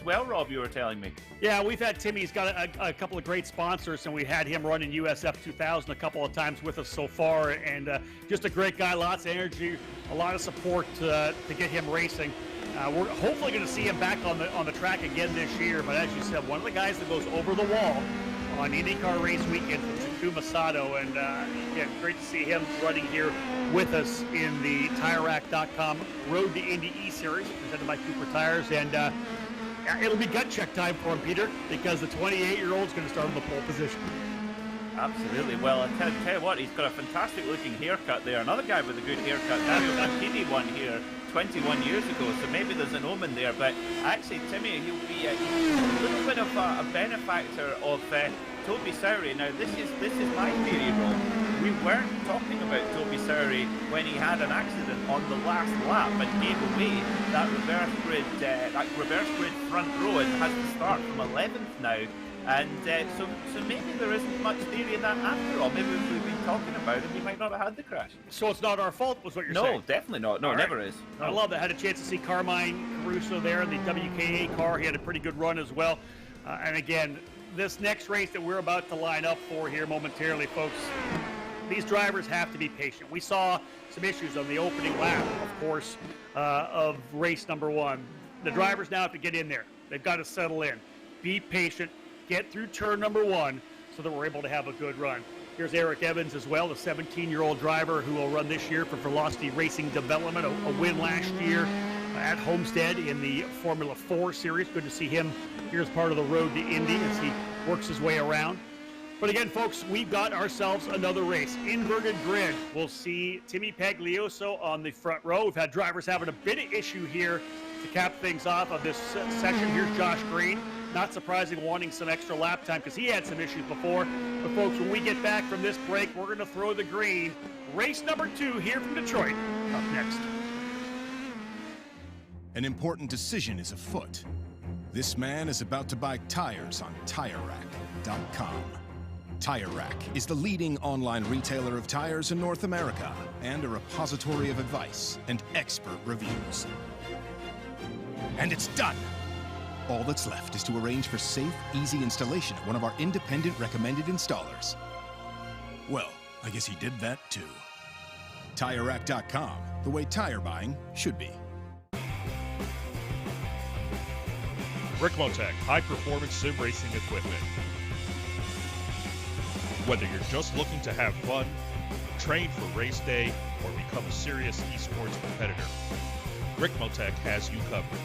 Speaker 2: well, Rob, you were telling me.
Speaker 1: Yeah, we've had Timmy. He's got a couple of great sponsors, and we had him running USF 2000 a couple of times with us so far, and just a great guy, lots of energy, a lot of support to get him racing. We're hopefully going to see him back on the track again this year, but as you said, one of the guys that goes over the wall on IndyCar race weekend is Takuma Sato, and again, great to see him running here with us in the TireRack.com Road to Indy eSeries presented by Cooper Tires, and it'll be gut check time for him, Peter, because the 28-year-old's going to start in the pole position.
Speaker 2: Absolutely. Well, I tell you what, he's got a fantastic looking haircut there. Another guy with a good haircut. Dario Martini won here 21 years ago, so maybe there's an omen there. But actually, Timmy, he'll be a little bit of a benefactor of Toby Sowry. Now, this is my theory, Rob. We weren't talking about Toby Sowry when he had an accident on the last lap and gave away that reverse grid front row and has to start from 11th now. And so maybe there isn't much theory in that after all. Maybe if we've been talking about it, he might not have had the crash.
Speaker 1: So it's not our fault, was what you're saying?
Speaker 2: No, definitely not. No, it never is. No.
Speaker 1: I love that. I had a chance to see Carmine Caruso there in the WKA car. He had a pretty good run as well. And again, this next race that we're about to line up for here momentarily, folks, these drivers have to be patient. We saw some issues on the opening lap, of course, of race number 1. The drivers now have to get in there. They've got to settle in. Be patient. Get through turn number 1 so that we're able to have a good run. Here's Eric Evans as well, the 17-year-old driver who will run this year for Velocity Racing Development, a win last year at Homestead in the Formula 4 series. Good to see him here as part of the Road to Indy as he works his way around. But again, folks, we've got ourselves another race. Inverted grid. We'll see Timmy Pagliuso on the front row. We've had drivers having a bit of issue here to cap things off of this session. Here's Josh Green. Not surprising, wanting some extra lap time because he had some issues before. But folks, when we get back from this break, we're going to throw the green. Race number 2 here from Detroit up next.
Speaker 5: An important decision is afoot. This man is about to buy tires on TireRack.com. Tire Rack is the leading online retailer of tires in North America and a repository of advice and expert reviews. And it's done! All that's left is to arrange for safe, easy installation at one of our independent recommended installers. Well, I guess he did that too. TireRack.com, the way tire buying should be.
Speaker 7: Rick Motec, high-performance sim racing equipment. Whether you're just looking to have fun, train for race day, or become a serious eSports competitor, Rick Motec has you covered.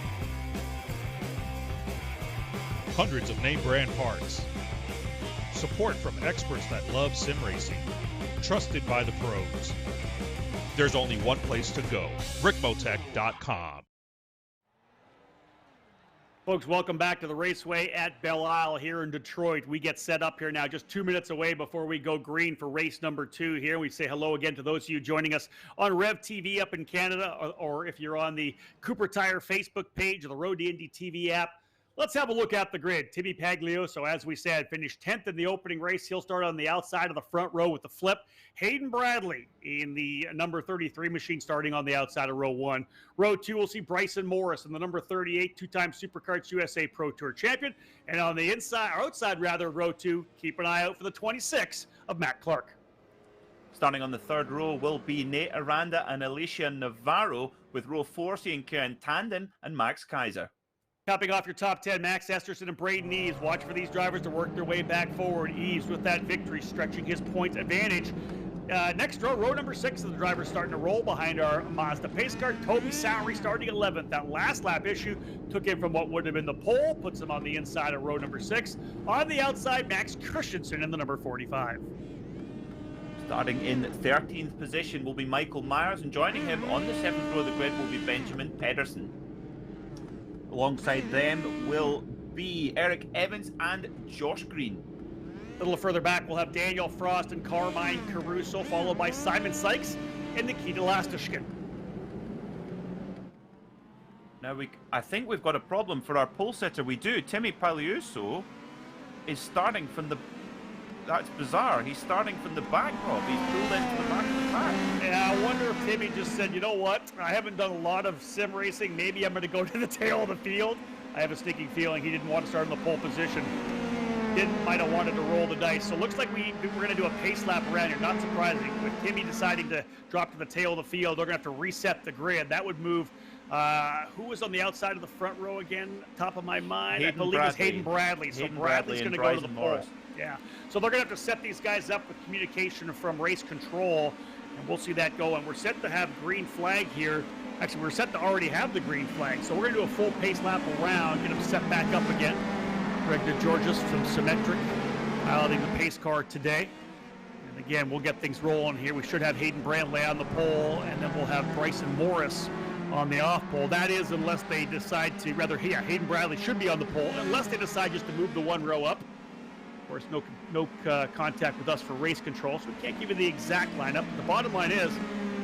Speaker 7: Hundreds of name brand parts. Support from experts that love sim racing. Trusted by the pros. There's only one place to go, rickmotec.com.
Speaker 1: Folks, welcome back to the Raceway at Belle Isle here in Detroit. We get set up here now just 2 minutes away before we go green for race number 2 here. We say hello again to those of you joining us on Rev TV up in Canada, or if you're on the Cooper Tire Facebook page or the Road to Indy TV app. Let's have a look at the grid. Timmy Pagliuso, as we said, finished 10th in the opening race. He'll start on the outside of the front row with the flip. Hayden Bradley in the number 33 machine starting on the outside of row 1. Row 2, we'll see Bryson Morris in the number 38, two-time SuperKarts USA Pro Tour champion. And on the inside, or outside rather, row 2, keep an eye out for the 26 of Matt Clark.
Speaker 2: Starting on the third row will be Nate Aranda and Alicia Navarro, with row 4 seeing Karen Tandon and Max Kaiser.
Speaker 1: Topping off your top 10, Max Esterson and Braden Eves. Watch for these drivers to work their way back forward. Eves with that victory, stretching his point advantage. Next row, row number 6, the drivers starting to roll behind our Mazda pace car. Toby Sowry starting 11th. That last lap issue took him from what would have been the pole, puts him on the inside of row number 6. On the outside, Max Christensen in the number 45.
Speaker 2: Starting in 13th position will be Michael Myers, and joining him on the 7th row of the grid will be Benjamin Pedersen. Alongside them will be Eric Evans and Josh Green.
Speaker 1: A little further back, we'll have Daniel Frost and Carmine Caruso, followed by Simon Sykes and Nikita Lastishkin.
Speaker 2: Now, I think we've got a problem for our pole sitter. We do. Timmy Pagliuso is starting from the... That's bizarre. He's starting from the back, Rob. He's pulled into the back of the pack.
Speaker 1: Yeah, I wonder if Timmy just said, you know what? I haven't done a lot of sim racing. Maybe I'm going to go to the tail of the field. I have a sneaking feeling he didn't want to start in the pole position. Might have wanted to roll the dice. So it looks like we're going to do a pace lap around here. Not surprising. With Timmy deciding to drop to the tail of the field, they're going to have to reset the grid. That would move... who was on the outside of the front row again? Top of my mind, I believe it's Hayden Bradley. So Bradley's going to go to the pole. Yeah. So they're going to have to set these guys up with communication from race control, and we'll see that go. And we're set to have green flag here. Actually, we're set to already have the green flag. So we're going to do a full pace lap around, get them set back up again. Greg DeGeorgis from Symmetric piloting the pace car today. And again, we'll get things rolling here. We should have Hayden Bradley on the pole, and then we'll have Bryson Morris on the off pole. That is, unless they decide to, Hayden Bradley should be on the pole, unless they decide just to move the one row up. Of course, no contact with us for race control, so we can't give you the exact lineup. But the bottom line is,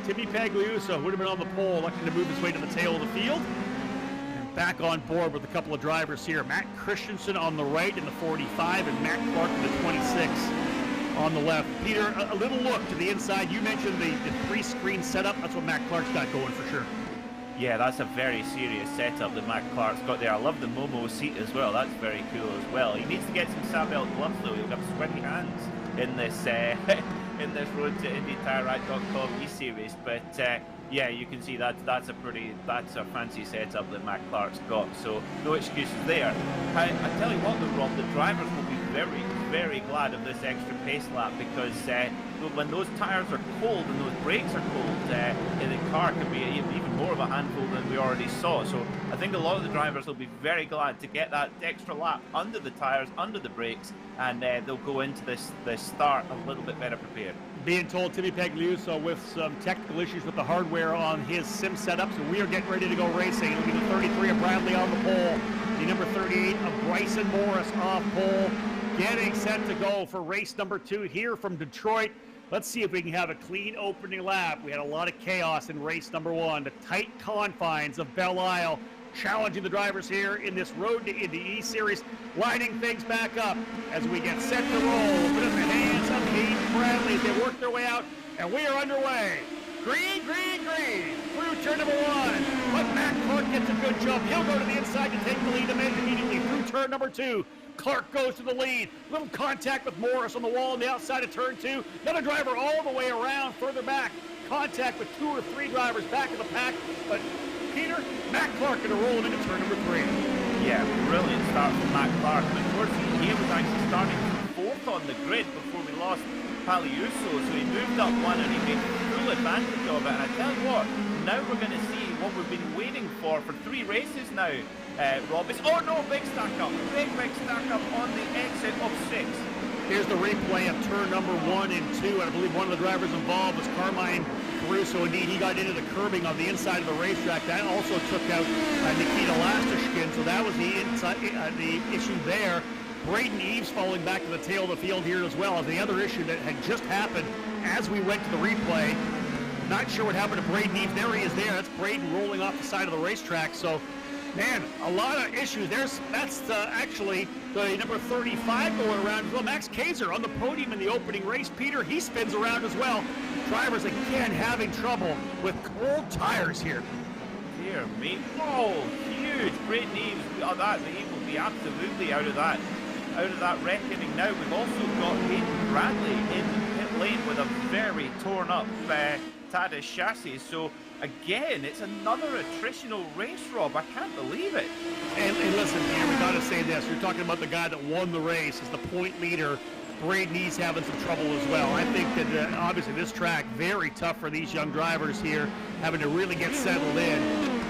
Speaker 1: Timmy Pagliuca would have been on the pole, electing to move his way to the tail of the field. And back on board with a couple of drivers here. Matt Christensen on the right in the 45, and Matt Clark in the 26 on the left. Peter, a little look to the inside. You mentioned the three-screen setup. That's what Matt Clark's got going for sure.
Speaker 2: Yeah, that's a very serious setup that Matt Clark's got there. I love the Momo seat as well. That's very cool as well. He needs to get some Sabel gloves though. He'll have sweaty hands in this in this Road to Indy TireRack.com eSeries. But yeah, you can see that's a fancy setup that Matt Clark's got. So no excuses there. I tell you what, though, Rob, the drivers will be very, very glad of this extra pace lap because when those tires are cold and those brakes are cold, the car can be even more of a handful than we already saw. So I think a lot of the drivers will be very glad to get that extra lap under the tires, under the brakes, and they'll go into this start a little bit better prepared.
Speaker 1: Being told Timmy Pagliuca with some technical issues with the hardware on his sim setup, so we are getting ready to go racing. It'll be the 33 of Bradley on the pole, the number 38 of Bryson Morris off pole, getting set to go for race number 2 here from Detroit. Let's see if we can have a clean opening lap. We had a lot of chaos in race number 1. The tight confines of Belle Isle challenging the drivers here in this Road to Indy eSeries, lining things back up as we get set to roll. Put in the hands of Hayden Bradley as they work their way out, and we are underway. Green, green, green, through turn number 1. But Matt Clark gets a good jump. He'll go to the inside to take the lead immediately through turn number 2. Clark goes to the lead. Little contact with Morris on the wall on the outside of turn 2. Another driver all the way around, further back. Contact with 2 or 3 drivers back in the pack. But Peter, Matt Clark going to roll him into turn number 3.
Speaker 2: Yeah, brilliant start from Matt Clark. Of course, he was actually starting from 4th on the grid before we lost Pagliuca, so he moved up one and he made full advantage of it. And I tell you what, now we're going to see what we've been waiting for 3 races now. Rob, oh no, big stack up, big stack up on the exit of 6.
Speaker 1: Here's the replay of turn number 1 and 2, and I believe one of the drivers involved was Carmine Caruso. Indeed, he got into the curbing on the inside of the racetrack. That also took out Nikita Lastashkin, so that was the issue there. Braden Eves falling back to the tail of the field here as well as the other issue that had just happened as we went to the replay. Not sure what happened to Braden Eves. There he is there. That's Braden rolling off the side of the racetrack. So, man, a lot of issues. That's actually the number 35 going around as well. Max Kaiser on the podium in the opening race. Peter, he spins around as well. Drivers again having trouble with cold tires here.
Speaker 2: Dear me. Oh, huge. Braden Eves. He will be absolutely out of that reckoning now. We've also got Hayden Bradley in pit lane with a very torn up Tadis chassis. So again, it's another attritional race, Rob. I can't believe it.
Speaker 1: And listen, Peter, we got to say this. You're talking about the guy that won the race as the point leader. Braden Eves having some trouble as well. I think that obviously this track, very tough for these young drivers here, having to really get settled in.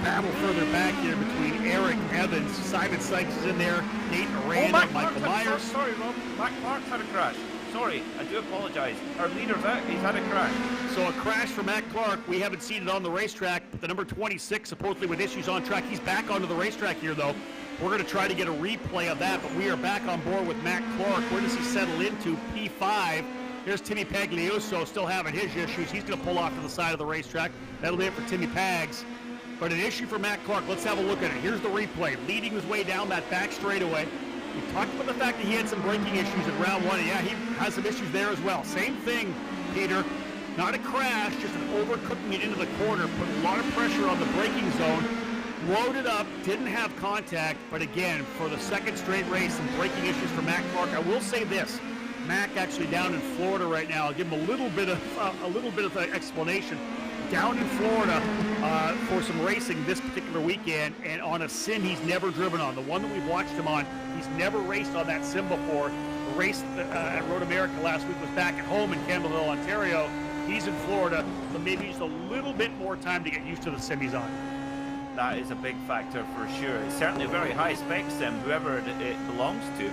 Speaker 1: Battle further back here between Eric Evans, Simon Sykes is in there, Nate Aranda, Michael Myers.
Speaker 2: Sorry, Rob. Matt Clark's had a crash. Sorry, I do apologize. Our leader's out. He's had a crash.
Speaker 1: So a crash for Matt Clark. We haven't seen it on the racetrack, but the number 26, supposedly with issues on track. He's back onto the racetrack here, though. We're going to try to get a replay of that, but we are back on board with Matt Clark. Where does he settle into? P5. Here's Timmy Pagliuca still having his issues. He's going to pull off to the side of the racetrack. That'll be it for Timmy Pags. But an issue for Matt Clark. Let's have a look at it. Here's the replay. Leading his way down that back straightaway. We talked about the fact that he had some braking issues in round 1. Yeah, he has some issues there as well. Same thing, Peter. Not a crash, just an overcooking it into the corner. Put a lot of pressure on the braking zone. Loaded up, didn't have contact, but again, for the second straight race, some braking issues for Mac Clark. I will say this, Mac actually down in Florida right now. I'll give him a little bit of an explanation. Down in Florida for some racing this particular weekend, and on a sim he's never driven on. The one that we've watched him on, he's never raced on that sim before. The race at Road America last week was back at home in Campbell Hill, Ontario. He's in Florida, so maybe just a little bit more time to get used to the sim he's on.
Speaker 2: That is a big factor for sure. It's certainly a very high spec sim, whoever it belongs to.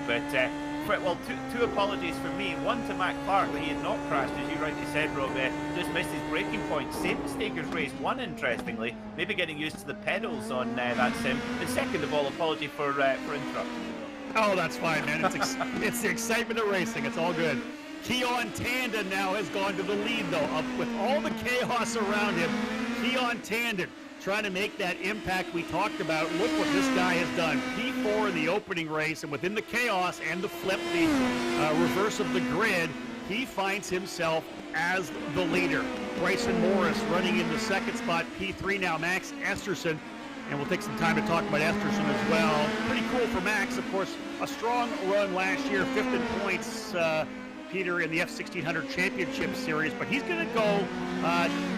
Speaker 2: But, well, two apologies for me. One to Mac Clark, that he had not crashed, as you rightly said, Rob. Just missed his braking point. Same mistake as race 1, interestingly. Maybe getting used to the pedals on that sim. And second of all, apology for interrupting.
Speaker 1: Oh, that's fine, man. It's the excitement of racing. It's all good. Keon Tandon now has gone to the lead, though. Up with all the chaos around him, Keon Tandon trying to make that impact we talked about. Look what this guy has done. P4 in the opening race, and within the chaos and the flip, the reverse of the grid, he finds himself as the leader. Bryson Morris running in the second spot, P3 now, Max Esterson. And we'll take some time to talk about Esterson as well. Pretty cool for Max, of course, a strong run last year, 5th in points, Peter, in the F1600 Championship Series, but he's going to go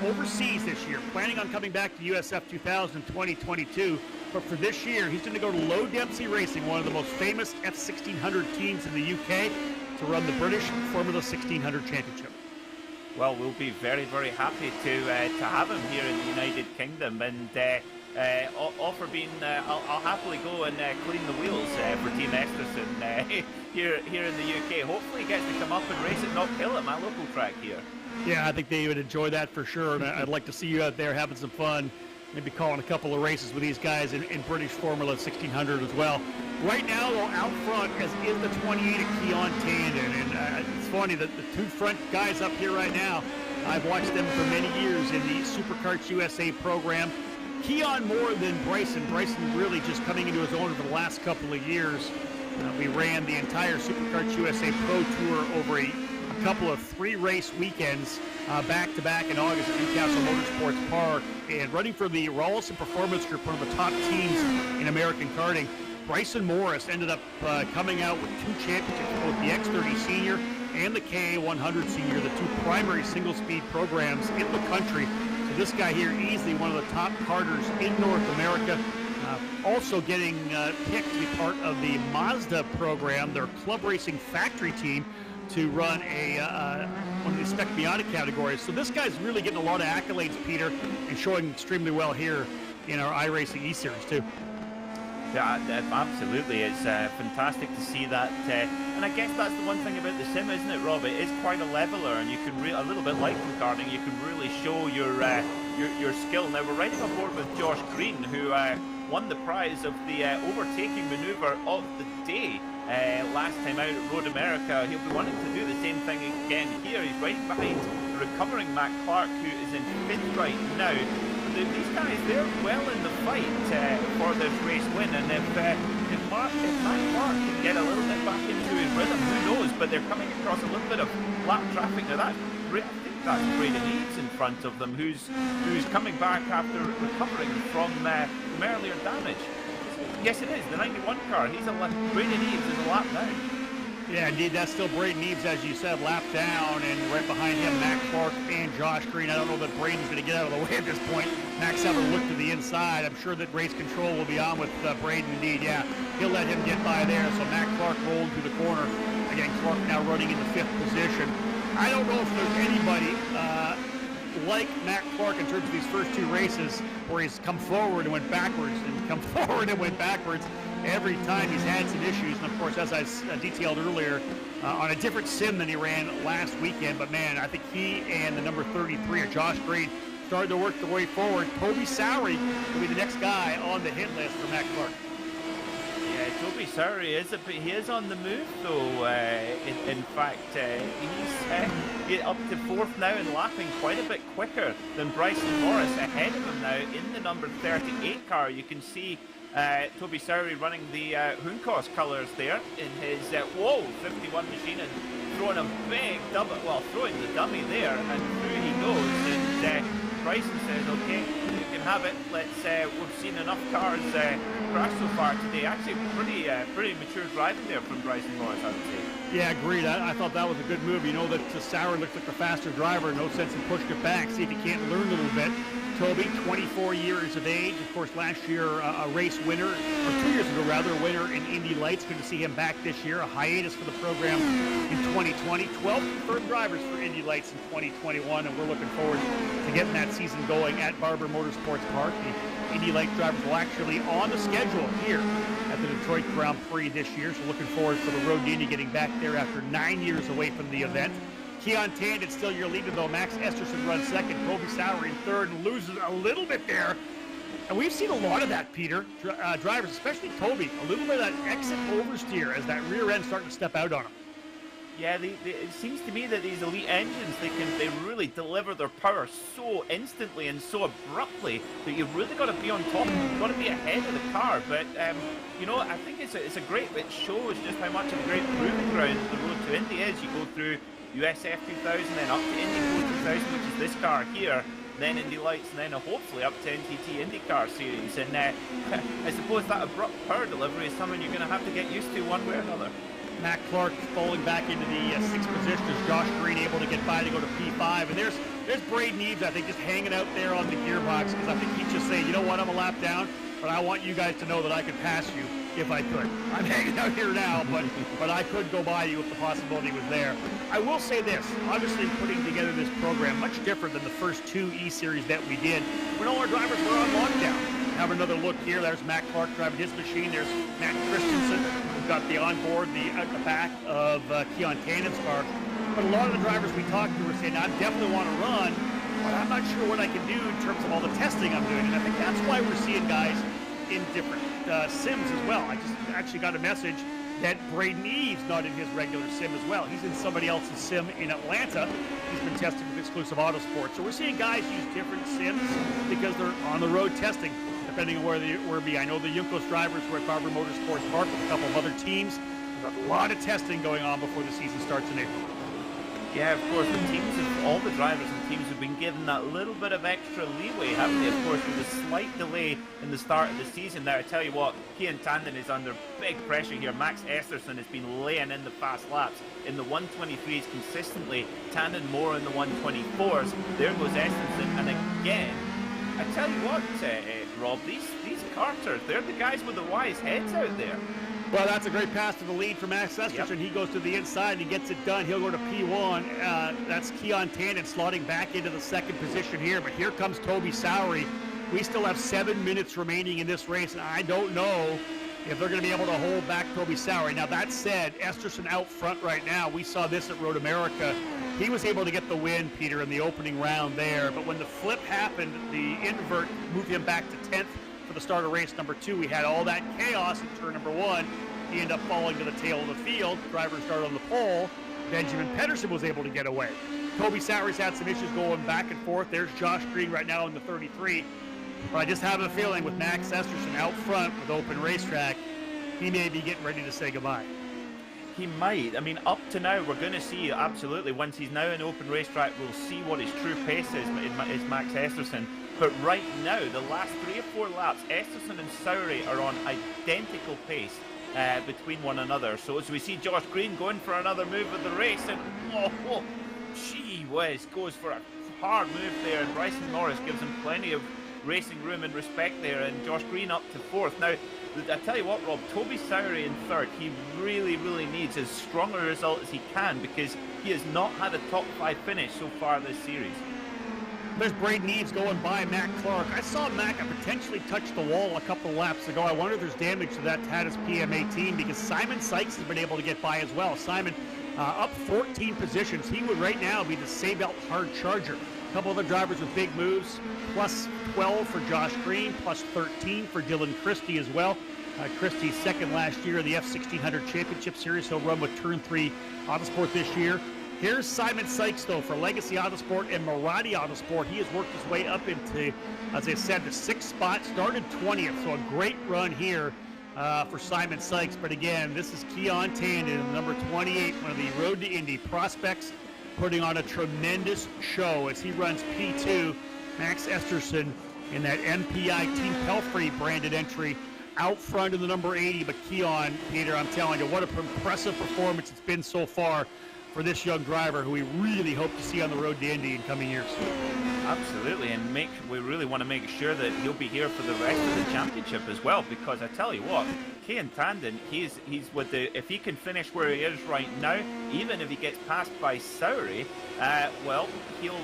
Speaker 1: overseas this year, planning on coming back to USF 2000 in 2022. But for this year, he's going to go to Low Dempsey Racing, one of the most famous F1600 teams in the UK, to run the British Formula 1600 Championship.
Speaker 2: Well, we'll be very, very happy to have him here in the United Kingdom, and offer being, I'll happily go and clean the wheels for Team Esterson here in the UK. Hopefully he gets to come up and race at Knock Hill at my local track here.
Speaker 1: Yeah, I think they would enjoy that for sure, and I'd like to see you out there having some fun, maybe calling a couple of races with these guys in British Formula 1600 as well. Right now, though, out front is the 28 of Keon Tandon, and it's funny that the two front guys up here right now, I've watched them for many years in the Superkarts USA program. Keon more than Bryson. Bryson really just coming into his own over the last couple of years. We ran the entire Superkarts USA Pro Tour over a couple of 3-race weekends back-to-back in August at Newcastle Motorsports Park, and running for the Rawlson Performance Group, one of the top teams in American karting. Bryson Morris ended up coming out with 2 championships, both the X30 Senior and the KA100 Senior, the 2 primary single-speed programs in the country. So this guy here, easily one of the top karters in North America. Also getting picked to be part of the Mazda program, their club racing factory team, to run one of the Spec Miata categories. So this guy's really getting a lot of accolades, Peter, and showing extremely well here in our iRacing eSeries too.
Speaker 2: Yeah, absolutely. It's fantastic to see that. And I guess that's the one thing about the sim, isn't it, Rob? It is quite a leveler, and you can a little bit like in karting, you can really show your skill. Now we're riding on board with Josh Green, who won the prize of the overtaking maneuver of the day last time out at Road America. He'll be wanting to do the same thing again here. He's right behind the recovering Mac Clark, who is in 5th right now. These guys, they're well in the fight for this race win, and if Mac Clark can get a little bit back into his rhythm, who knows? But they're coming across a little bit of lap traffic. Now I think that's Braden Eaves in front of them, who's coming back after recovering from earlier damage. Yes, it is the 91 car. Braden Eaves is a lap down.
Speaker 1: Yeah, indeed, that's still Braden Eaves, as you said, lap down, and right behind him, Mac Clark and Josh Green. I don't know that Braden's going to get out of the way at this point. Mac's having a look to the inside. I'm sure that race control will be on with Braden, indeed, yeah. He'll let him get by there, so Mac Clark rolled through the corner. Again, Clark now running in the 5th position. I don't know if there's anybody like Mac Clark in terms of these first 2 races where he's come forward and went backwards and come forward and went backwards. Every time he's had some issues, and of course, as I detailed earlier, on a different sim than he ran last weekend. But man, I think he and the number 33, or Josh Green, started to work their way forward. Toby Sowery will be the next guy on the hit list for Mac Clark.
Speaker 2: Yeah, Toby Sowery is on the move though. In fact, he's up to 4th now and lapping quite a bit quicker than Bryson Morris. Ahead of him now in the number 38 car. You can see Toby Sowry running the Hunkos colours there in his 51 machine and throwing a big throwing the dummy there, and through he goes. And Bryson says, "Okay, you can have it. We've seen enough cars crash so far today." Actually, pretty mature driving there from Bryson Morris, I would say.
Speaker 1: Yeah, agreed. I thought that was a good move. You know that Sauer looks like the faster driver. No sense in pushing it back. See if he can't learn a little bit. Toby, 24 years of age. Of course, last year a race winner, or 2 years ago rather, a winner in Indy Lights. Good to see him back this year. A hiatus for the program in 2020. 12 confirmed drivers for Indy Lights in 2021, and we're looking forward to getting that season going at Barber Motorsports Park. The Indy Lights drivers will actually on the schedule here at the Detroit Grand Prix this year, so looking forward to the Road to Indy getting back there after 9 years away from the event. Keon Tandon still your leader, though. Max Esterson runs second. Toby Sowry in third and loses a little bit there. And we've seen a lot of that, Peter. Drivers, especially Toby, a little bit of that exit oversteer as that rear end starting to step out on him.
Speaker 2: Yeah, it seems to me that these elite engines, they really deliver their power so instantly and so abruptly that you've really got to be on top. You've got to be ahead of the car. But I think it shows just how much of a great proving ground the Road to Indy is. You go through USF 2000, then up to Indy 2000, which is this car here, then Indy Lights, and then hopefully up to NTT IndyCar Series. And I suppose that abrupt power delivery is something you're going to have to get used to one way or another.
Speaker 1: Matt Clark falling back into the sixth position as Josh Green able to get by to go to P5. And there's Braden Eves, I think, just hanging out there on the gearbox, because I think he's just saying, you know what, I'm a lap down, but I want you guys to know that I could pass you if I could. I'm hanging out here now, but I could go by you if the possibility was there. I will say this, obviously putting together this program, much different than the first two eSeries that we did, when all our drivers were on lockdown. Have another look here. There's Matt Clark driving his machine. There's Matt Christensen, who's got the onboard, at the back of Keon Tandon's car. But a lot of the drivers we talked to were saying, I definitely want to run, but I'm not sure what I can do in terms of all the testing I'm doing. And I think that's why we're seeing guys in different sims as well. I just actually got a message that Braden Eves not in his regular sim as well. He's in somebody else's sim in Atlanta. He's been tested with Exclusive Autosport. So we're seeing guys use different sims because they're on the road testing, depending on where they will be. I know the Juncos drivers were at Barber Motorsports Park with a couple of other teams. There's a lot of testing going on before the season starts in April.
Speaker 2: Yeah, of course, all the drivers and teams have been given that little bit of extra leeway, haven't they? Of course, with a slight delay in the start of the season. Now, I tell you what, Keon Tandon is under big pressure here. Max Esterson has been laying in the fast laps. In the 123s consistently, Tandon more in the 124s. There goes Esterson, and again, I tell you what, Rob, these Carters, they're the guys with the wise heads out there.
Speaker 1: Well, that's a great pass to the lead for Max Esterson. Yep. He goes to the inside and he gets it done. He'll go to P1. That's Keon Tandon slotting back into the second position here. But here comes Toby Sowry. We still have 7 minutes remaining in this race, and I don't know if they're going to be able to hold back Toby Sowry. Now, that said, Esterson out front right now. We saw this at Road America. He was able to get the win, Peter, in the opening round there. But when the flip happened, the invert moved him back to 10th. For the start of race number 2, we had all that chaos in turn number 1. He ended up falling to the tail of the field. Driver started on the pole. Benjamin Pedersen was able to get away. Toby Sowry's had some issues going back and forth. There's Josh Green right now in the 33. But I just have a feeling with Max Esterson out front with open racetrack, he may be getting ready to say goodbye.
Speaker 2: He might. I mean, up to now, we're going to see, absolutely, once he's now in open racetrack, we'll see what his true pace is Max Esterson. But right now, the last 3 or 4 laps, Esterson and Sowry are on identical pace between one another. So as we see Josh Green going for another move of the race, and gee whiz, goes for a hard move there, and Bryson Norris gives him plenty of racing room and respect there, and Josh Green up to 4th. Now, I tell you what, Rob, Toby Sowry in 3rd, he really, really needs as strong a result as he can, because he has not had a top 5 finish so far this series.
Speaker 1: There's Braden Eves going by Matt Clark. I saw Matt potentially touch the wall a couple of laps ago. I wonder if there's damage to that Tatis PM18, because Simon Sykes has been able to get by as well. Simon up 14 positions. He would right now be the Sabelt hard charger. A couple other drivers with big moves, plus 12 for Josh Green, plus 13 for Dylan Christie as well. Christie's second last year in the F1600 Championship Series. He'll run with Turn 3 Autosport this year. Here's Simon Sykes, though, for Legacy Autosport and Maradi Autosport. He has worked his way up into, as I said, the 6th spot, started 20th, so a great run here for Simon Sykes. But again, this is Keon Tandon, number 28, one of the Road to Indy prospects, putting on a tremendous show as he runs P2. Max Esterson in that MPI Team Pelfrey branded entry out front in the number 80. But Keon, Peter, I'm telling you, what an impressive performance it's been so far for this young driver who we really hope to see on the road to Indy in coming years.
Speaker 2: Absolutely, and we really want to make sure that he'll be here for the rest of the championship as well, because I tell you what, Keon Tandon, he's with the, if he can finish where he is right now, even if he gets passed by Sowery, well, he'll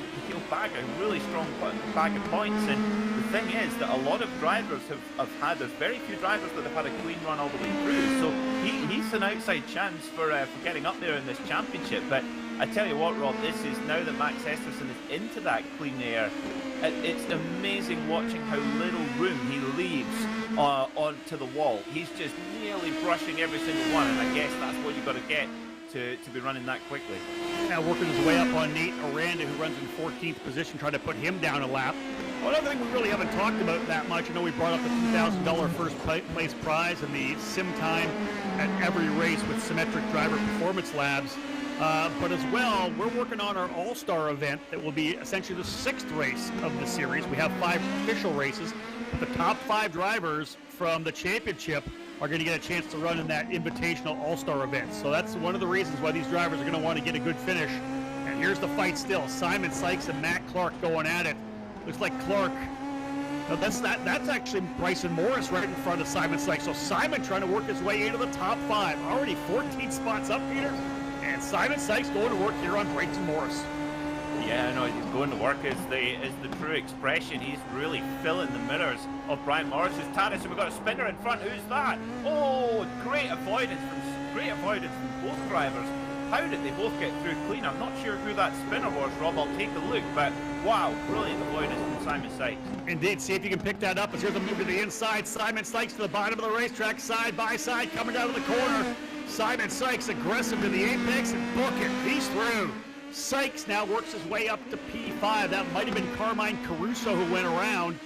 Speaker 2: bag a really strong bag of points. And the thing is that a lot of drivers have had, there's very few drivers that have had a clean run all the way through, so he's an outside chance for getting up there in this championship. But I tell you what, Rob, this is now that Max Esterson is into that clean air, it's amazing watching how little room he leaves onto the wall. He's just nearly brushing every single one, and I guess that's what you've got to get to be running that quickly.
Speaker 1: Now working his way up on Nate Aranda, who runs in 14th position, trying to put him down a lap. One other thing we really haven't talked about that much, I know we brought up the $2,000 first place prize and the sim time at every race with Symmetric Driver Performance Labs. But as well, we're working on our All-Star event that will be essentially the 6th race of the series. We have 5 official races. The top 5 drivers from the championship are going to get a chance to run in that invitational All-Star event. So that's one of the reasons why these drivers are going to want to get a good finish. And here's the fight still. Simon Sykes and Matt Clark going at it. Looks like Clark. No, that's actually Bryson Morris right in front of Simon Sykes. So Simon trying to work his way into the top 5. Already 14 spots up, Peter. And Simon Sykes going to work here on Bryson Morris.
Speaker 2: Yeah, no, he's going to work is the true expression. He's really filling the mirrors of Brian Morris's TARDIS, and we've got a spinner in front. Who's that? Oh, great avoidance from both drivers. How did they both get through clean? I'm not sure who that spinner was, Rob. I'll take a look, but wow, brilliant avoidance from Simon Sykes.
Speaker 1: Indeed, see if you can pick that up as here's a move to the inside. Simon Sykes to the bottom of the racetrack, side by side, coming down to the corner. Simon Sykes aggressive to the apex and book it. He's through. Sykes now works his way up to P5. That might have been Carmine Caruso who went around.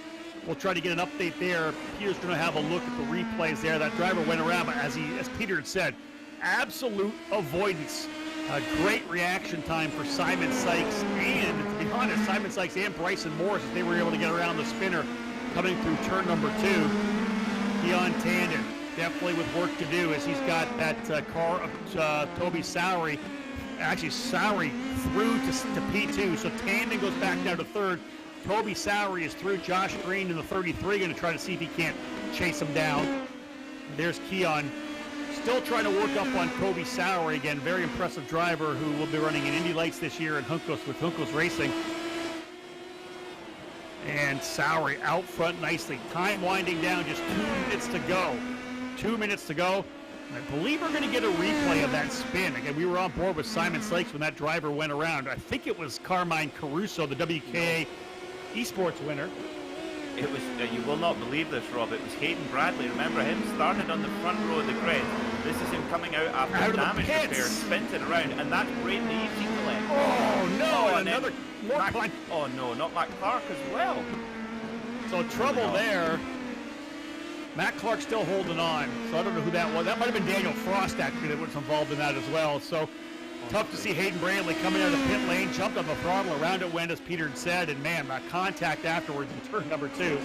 Speaker 1: We'll try to get an update there. Peter's going to have a look at the replays there. That driver went around, but as Peter had said, absolute avoidance. A great reaction time for Simon Sykes, and to be honest, Simon Sykes and Bryson Morris, they were able to get around the spinner coming through turn number 2. Keon Tandon definitely with work to do as he's got that car of Toby Sowery. Actually, Sowery through to P2, so Tandon goes back down to 3rd. Toby Sowery is through. Josh Green in the 33, going to try to see if he can't chase him down. There's Keon still trying to work up on Toby Sowery again. Very impressive driver who will be running in Indy Lights this year in Juncos with Juncos Racing. And Sowery out front nicely. Time winding down, just 2 minutes to go. 2 minutes to go. I believe we're going to get a replay of that spin. Again, we were on board with Simon Sykes when that driver went around. I think it was Carmine Caruso, the WKA eSports winner.
Speaker 2: It was, you will not believe this, Rob, it was Hayden Bradley. Remember him? Started on the front row of the grid. This is him coming out after damage repair, spins it around, and that's Brayden Eves equally.
Speaker 1: Oh, no,
Speaker 2: and
Speaker 1: another more punch.
Speaker 2: Oh, no, not Matt Clark as well.
Speaker 1: So trouble there. Matt Clark still holding on, so I don't know who that was. That might have been Daniel Frost, actually, that was involved in that as well. So tough to see Hayden Bradley coming out of the pit lane, jumped on the throttle, around it went, as Peter had said, and man, contact afterwards in turn number 2.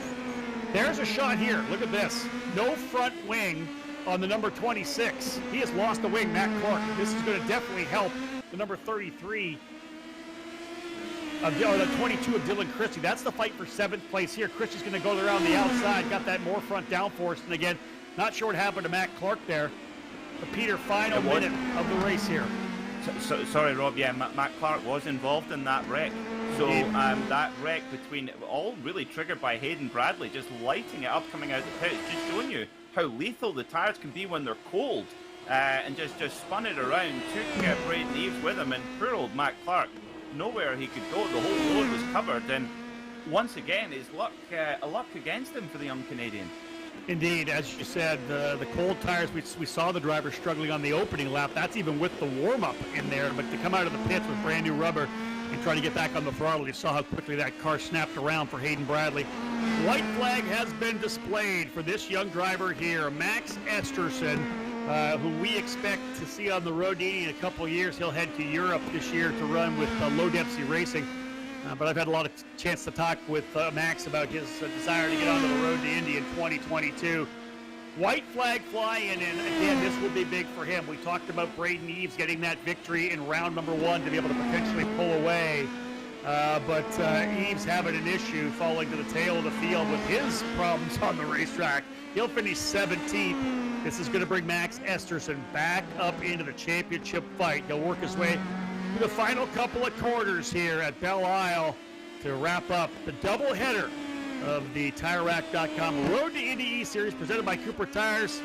Speaker 1: There's a shot here. Look at this. No front wing on the number 26. He has lost the wing, Matt Clark. This is going to definitely help the number 33. The 22 of Dylan Christie. That's the fight for 7th place here. Christie's going to go around the outside. Got that more front downforce. And again, not sure what happened to Matt Clark there. But Peter, final minute of the race here.
Speaker 2: Sorry, Rob. Yeah, Matt Clark was involved in that wreck. So that wreck between, all really triggered by Hayden Bradley, just lighting it up coming out of the pits, just showing you how lethal the tires can be when they're cold. And just spun it around, took Brayden Eves with him, and poor old Matt Clark, nowhere he could go. The whole road was covered, and once again, his luck against him for the young Canadian.
Speaker 1: Indeed, as you said, the cold tires, we saw the driver struggling on the opening lap. That's even with the warm-up in there. But to come out of the pits with brand new rubber and try to get back on the throttle, you saw how quickly that car snapped around for Hayden Bradley. White flag has been displayed for this young driver here, Max Esterson, who we expect to see on the road in a couple of years. He'll head to Europe this year to run with Low Density Racing. But I've had a lot of chance to talk with Max about his desire to get onto the road to Indy in 2022. White flag flying, and again, this will be big for him. We talked about Braden Eves getting that victory in round number 1 to be able to potentially pull away. But Eves having an issue falling to the tail of the field with his problems on the racetrack. He'll finish 17th. This is going to bring Max Esterson back up into the championship fight. He'll work his way through the final couple of quarters here at Belle Isle to wrap up the doubleheader of the TireRack.com Road to Indy eSeries presented by Cooper Tires.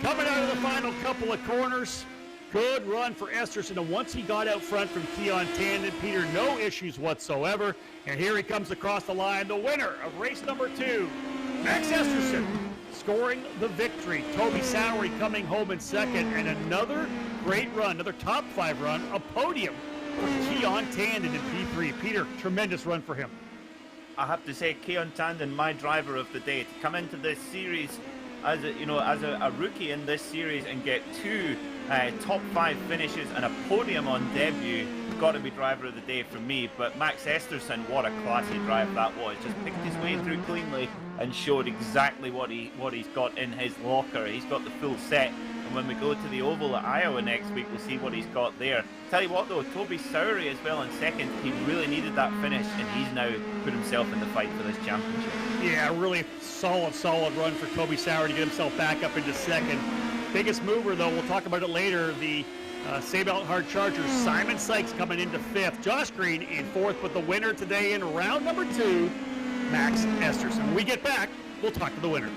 Speaker 1: Coming out of the final couple of corners. Good run for Esterson, and once he got out front from Keon Tandon, Peter, no issues whatsoever. And here he comes across the line, the winner of race number 2, Max Esterson, scoring the victory. Toby Sowery coming home in second, and another great run, another top 5 run, a podium for Keon Tandon in P3. Peter, tremendous run for him.
Speaker 2: I have to say, Keon Tandon, my driver of the day, to come into this series as a rookie in this series and get 2 top 5 finishes and a podium on debut, got to be driver of the day for me. But Max Esterson, what a classy drive that was. Just picked his way through cleanly and showed exactly what he's got in his locker. He's got the full set. And when we go to the Oval at Iowa next week, we'll see what he's got there. Tell you what though, Toby Sowery as well in second. He really needed that finish, and he's now put himself in the fight for this championship.
Speaker 1: Yeah, really solid run for Toby Sowery to get himself back up into second. Biggest mover though, we'll talk about it later, the Sable Hard Chargers, Simon Sykes coming into 5th. Josh Green in 4th, but the winner today in round number 2, Max Esterson. When we get back, we'll talk to the winner.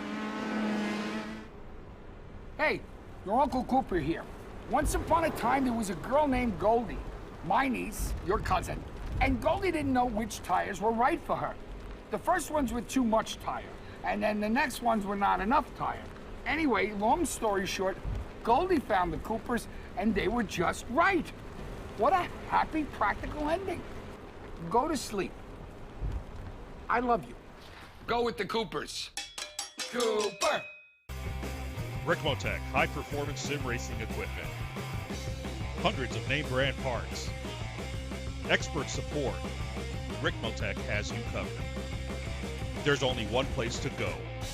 Speaker 6: Hey, your Uncle Cooper here. Once upon a time, there was a girl named Goldie, my niece, your cousin, and Goldie didn't know which tires were right for her. The first ones were too much tire, and then the next ones were not enough tire. Anyway, long story short, Goldie found the Coopers, and they were just right. What a happy, practical ending. Go to sleep. I love you. Go with the Coopers. Cooper!
Speaker 7: Rickmotech, high-performance sim racing equipment. Hundreds of name brand parts. Expert support. Rickmotech has you covered. There's only one place to go,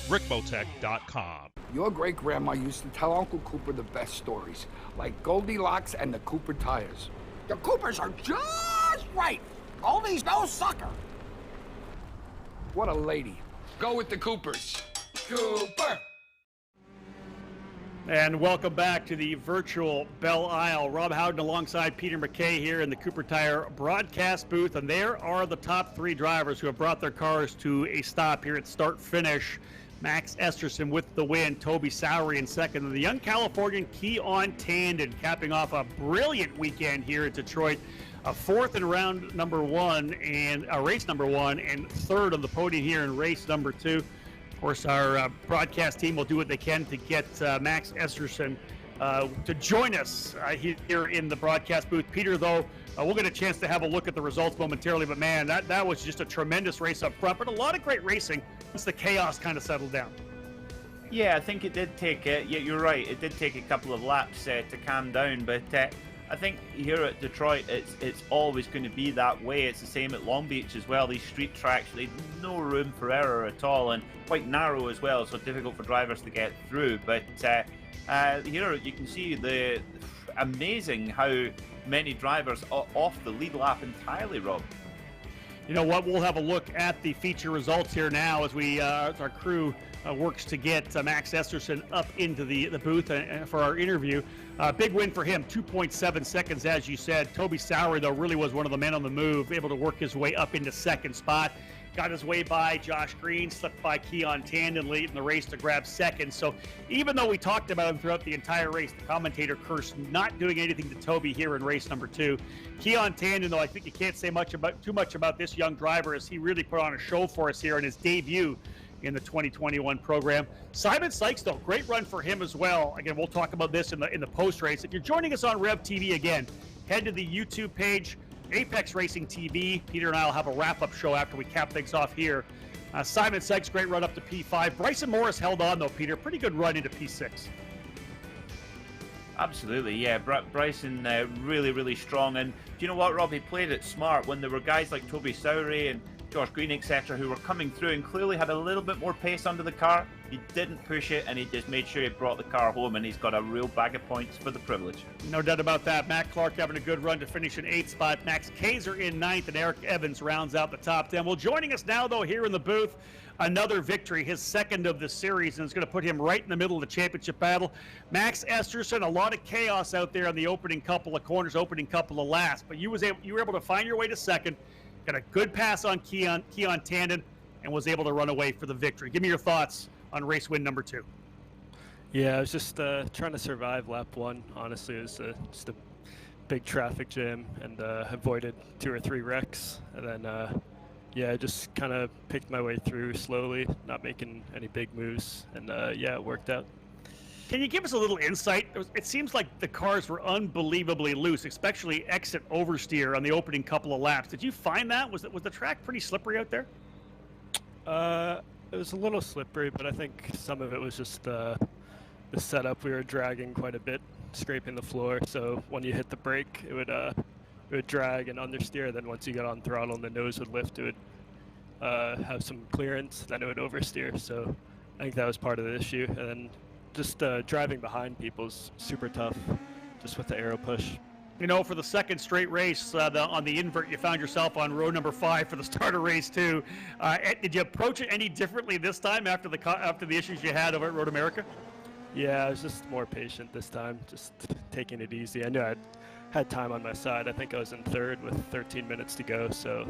Speaker 7: rickmotech.com.
Speaker 6: Your great-grandma used to tell Uncle Cooper the best stories, like Goldilocks and the Cooper tires. The Coopers are just right. Goldie's no sucker. What a lady. Go with the Coopers. Cooper!
Speaker 1: And welcome back to the virtual Belle Isle. Rob Howden alongside Peter McKay here in the Cooper Tire broadcast booth. And there are the top 3 drivers who have brought their cars to a stop here at start-finish. Max Esterson with the win, Toby Sowery in second, and the young Californian Keon Tandon capping off a brilliant weekend here at Detroit. A 4th in round number 1 and race number 1, and 3rd on the podium here in race number 2. Of course, our broadcast team will do what they can to get Max Esterson to join us here in the broadcast booth. Peter, though, we'll get a chance to have a look at the results momentarily, but man, that was just a tremendous race up front, but a lot of great racing once the chaos kind of settled down.
Speaker 2: Yeah, I think it did take you're right, it did take a couple of laps to calm down, but I think here at Detroit, it's always going to be that way. It's the same at Long Beach as well. These street tracks, they've no room for error at all, and quite narrow as well, so difficult for drivers to get through. But here you can see the amazing how many drivers off the lead lap entirely, Rob.
Speaker 1: You know what? We'll have a look at the feature results here now as we our crew works to get Max Esterson up into the booth for our interview. Big win for him, 2.7 seconds, as you said. Toby Sowery, though, really was one of the men on the move, able to work his way up into second spot. Got his way by Josh Green, slipped by Keon Tandon late in the race to grab second. So even though we talked about him throughout the entire race, the commentator cursed not doing anything to Toby here in race number 2. Keon Tandon, though, I think you can't say too much about this young driver, as he really put on a show for us here in his debut in the 2021 program. Simon Sykes, though, great run for him as well. Again, we'll talk about this in the post race. If you're joining us on Rev TV again, head to the YouTube page, Apex Racing TV. Peter and I will have a wrap-up show after we cap things off here. Simon Sykes, great run up to P5. Bryson Morris held on, though, Peter. Pretty good run into P6.
Speaker 2: Absolutely, yeah. Bryson really, really strong. And do you know what, Rob? He played it smart when there were guys like Toby Sowry and Josh Green, etc., who were coming through and clearly had a little bit more pace under the car. He didn't push it, and he just made sure he brought the car home, and he's got a real bag of points for the privilege.
Speaker 1: No doubt about that. Matt Clark having a good run to finish in 8th spot. Max Kaiser in 9th, and Eric Evans rounds out the top 10. Well, joining us now, though, here in the booth, another victory, his second of the series, and it's going to put him right in the middle of the championship battle. Max Esterson, a lot of chaos out there on the opening couple of corners, opening couple of laps, but you were able to find your way to second, got a good pass on Keon Tandon, and was able to run away for the victory. Give me your thoughts on race win number 2.
Speaker 8: Yeah, I was just trying to survive lap 1. Honestly, it was just a big traffic jam, and avoided 2 or 3 wrecks, and then yeah, I just kind of picked my way through slowly, not making any big moves, and yeah, it worked out.
Speaker 1: Can you give us a little insight? It seems like the cars were unbelievably loose, especially exit oversteer on the opening couple of laps. Did you find that? Was the track pretty slippery out there?
Speaker 8: It was a little slippery, but I think some of it was just the setup. We were dragging quite a bit, scraping the floor, so when you hit the brake, it would drag and understeer. Then once you got on throttle and the nose would lift, it would have some clearance, then it would oversteer. So I think that was part of the issue. And then just driving behind people is super tough, just with the aero push.
Speaker 1: You know, for the second straight race on the invert, you found yourself on row number 5 for the start of race 2. Did you approach it any differently this time after the issues you had over at Road America?
Speaker 8: Yeah, I was just more patient this time, just taking it easy. I knew I had time on my side. I think I was in 3rd with 13 minutes to go, so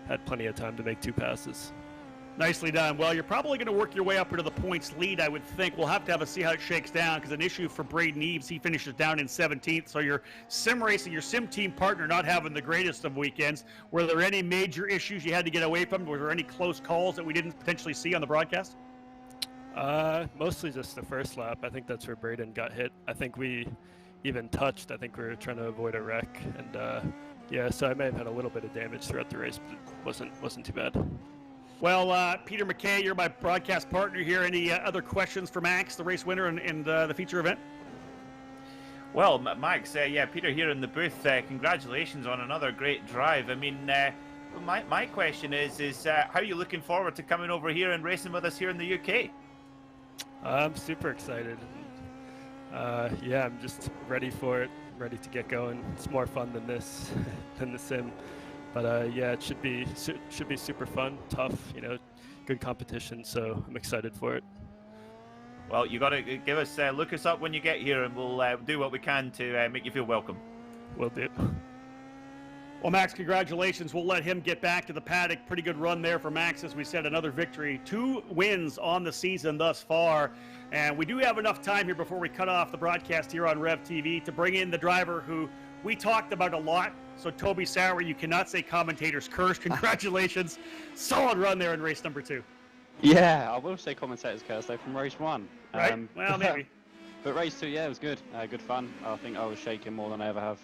Speaker 8: had plenty of time to make 2 passes.
Speaker 1: Nicely done. Well, you're probably going to work your way up into the points lead, I would think. We'll have to see how it shakes down, because an issue for Braden Eves, he finishes down in 17th. So your sim racing, your sim team partner not having the greatest of weekends. Were there any major issues you had to get away from? Were there any close calls that we didn't potentially see on the broadcast?
Speaker 8: Mostly just the first lap. I think that's where Braden got hit. I think we even touched. I think we were trying to avoid a wreck. And yeah, so I may have had a little bit of damage throughout the race, but it wasn't too bad.
Speaker 1: Well, Peter McKay, you're my broadcast partner here. Any other questions for Max, the race winner and the feature event?
Speaker 2: Well, Max, yeah, Peter here in the booth. Congratulations on another great drive. I mean, my question is how are you looking forward to coming over here and racing with us here in the UK?
Speaker 8: I'm super excited. Yeah, I'm just ready for it, ready to get going. It's more fun than this, than the sim. But yeah, it should be super fun, tough, you know, good competition. So I'm excited for it.
Speaker 2: Well, you got to give us look us up when you get here, and we'll do what we can to make you feel welcome.
Speaker 8: Will do.
Speaker 1: Well, Max, congratulations. We'll let him get back to the paddock. Pretty good run there for Max, as we said, another victory. 2 wins on the season thus far. And we do have enough time here before we cut off the broadcast here on Rev TV to bring in the driver who we talked about a lot. So Toby Sowry, you cannot say commentators curse. Congratulations. Solid run there in race number 2.
Speaker 9: Yeah, I will say commentators curse though from race 1.
Speaker 1: Right? Well, maybe.
Speaker 9: But race 2, yeah, it was good. Good fun. I think I was shaking more than I ever have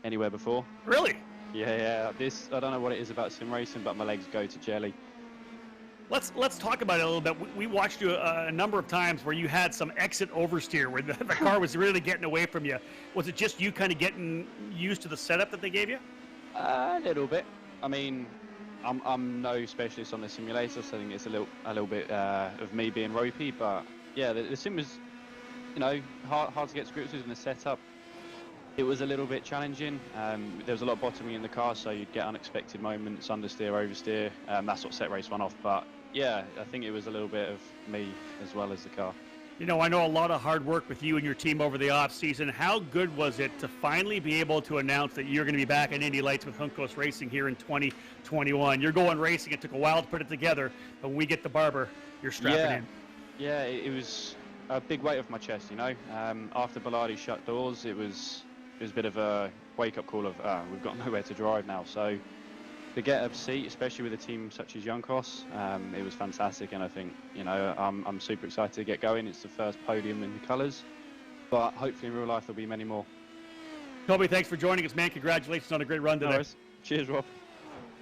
Speaker 9: anywhere before.
Speaker 1: Really?
Speaker 9: Yeah. I don't know what it is about sim racing, but my legs go to jelly.
Speaker 1: Let's talk about it a little bit. We watched you a number of times where you had some exit oversteer where the car was really getting away from you. Was it just you kind of getting used to the setup that they gave you?
Speaker 9: A little bit. I mean, I'm no specialist on the simulator, so I think it's a little bit of me being ropey. But yeah, the sim was, you know, hard to get to grips with in the setup. It was a little bit challenging. There was a lot of bottoming in the car, so you'd get unexpected moments, understeer, oversteer. That's what set race 1 off. But yeah, I think it was a little bit of me as well as the car.
Speaker 1: You know, I know a lot of hard work with you and your team over the off-season. How good was it to finally be able to announce that you're going to be back in Indy Lights with Juncos Racing here in 2021? You're going racing. It took a while to put it together, but when we get the barber, you're strapping in.
Speaker 9: Yeah, it was a big weight off my chest, you know. After Bilardi shut doors, it was a bit of a wake-up call of we've got nowhere to drive now. So to get a seat, especially with a team such as Young Cross, it was fantastic. And I think, you know, I'm super excited to get going. It's the first podium in the colours, but hopefully in real life there'll be many more.
Speaker 1: Toby, thanks for joining us, man. Congratulations on a great run today.
Speaker 9: Cheers, Rob.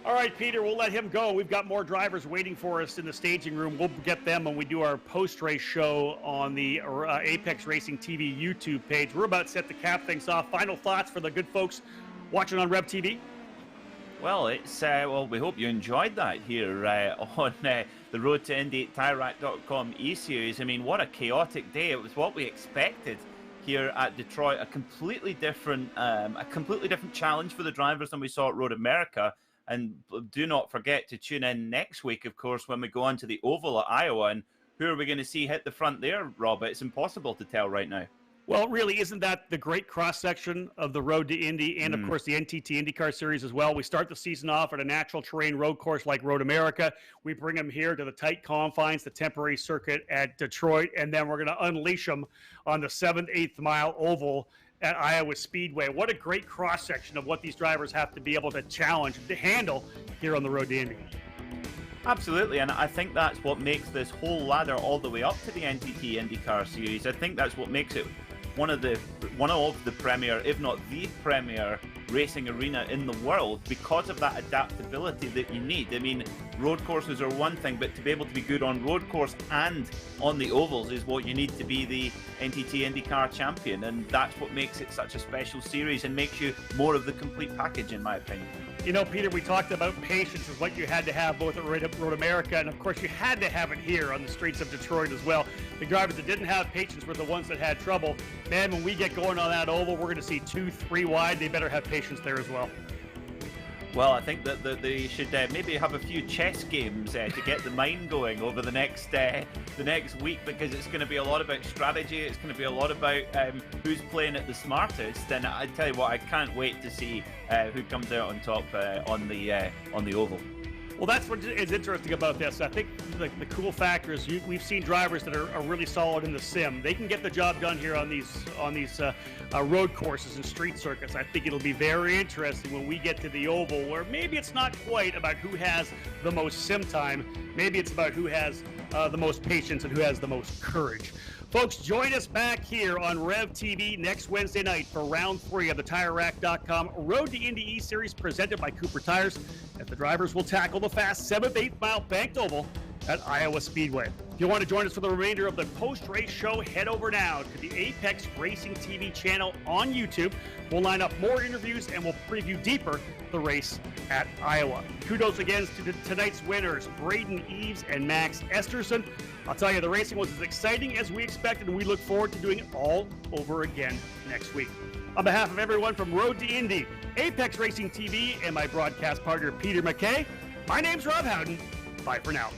Speaker 1: All right, Peter, we'll let him go. We've got more drivers waiting for us in the staging room. We'll get them when we do our post-race show on the Apex Racing TV YouTube page. We're about set to cap things off. Final thoughts for the good folks watching on Rev TV?
Speaker 2: Well, it's well, we hope you enjoyed that here on the Road to Indy TireRack.com eSeries. I mean, what a chaotic day. It was what we expected here at Detroit. A completely different challenge for the drivers than we saw at Road America. And do not forget to tune in next week, of course, when we go on to the Oval at Iowa. And who are we going to see hit the front there, Rob? It's impossible to tell right now.
Speaker 1: Well, really, isn't that the great cross-section of the Road to Indy and, of course, the NTT IndyCar Series as well? We start the season off at a natural terrain road course like Road America. We bring them here to the tight confines, the temporary circuit at Detroit, and then we're going to unleash them on the 7th, 8th mile oval at Iowa Speedway. What a great cross-section of what these drivers have to be able to challenge, to handle here on the Road to Indy.
Speaker 2: Absolutely, and I think that's what makes this whole ladder all the way up to the NTT IndyCar Series. I think that's what makes it one of the premier, if not the premier, racing arena in the world, because of that adaptability that you need. I mean, road courses are one thing, but to be able to be good on road course and on the ovals is what you need to be the NTT IndyCar champion, and that's what makes it such a special series and makes you more of the complete package, in my opinion.
Speaker 1: You know, Peter, we talked about patience is what you had to have both at Road America, and of course you had to have it here on the streets of Detroit as well. The drivers that didn't have patience were the ones that had trouble. Man, when we get going on that oval, we're going to see 2, 3 wide. They better have patience there as well.
Speaker 2: Well, I think that they should maybe have a few chess games to get the mind going over the next week, because it's going to be a lot about strategy. It's going to be a lot about who's playing it the smartest. And I tell you what, I can't wait to see who comes out on top on the oval.
Speaker 1: Well, that's what is interesting about this. I think the cool factor is we've seen drivers that are really solid in the sim. They can get the job done here on these road courses and street circuits. I think it'll be very interesting when we get to the oval, where maybe it's not quite about who has the most sim time. Maybe it's about who has the most patience and who has the most courage. Folks, join us back here on Rev TV next Wednesday night for round 3 of the TireRack.com Road to Indy eSeries presented by Cooper Tires, as the drivers will tackle the fast 7th, 8th mile banked oval at Iowa Speedway. If you want to join us for the remainder of the post-race show, head over now to the Apex Racing TV channel on YouTube. We'll line up more interviews and we'll preview deeper the race at Iowa. Kudos again to tonight's winners, Braden Eves and Max Esterson. I'll tell you, the racing was as exciting as we expected, and we look forward to doing it all over again next week. On behalf of everyone from Road to Indy, Apex Racing TV, and my broadcast partner, Peter McKay, my name's Rob Howden. Bye for now.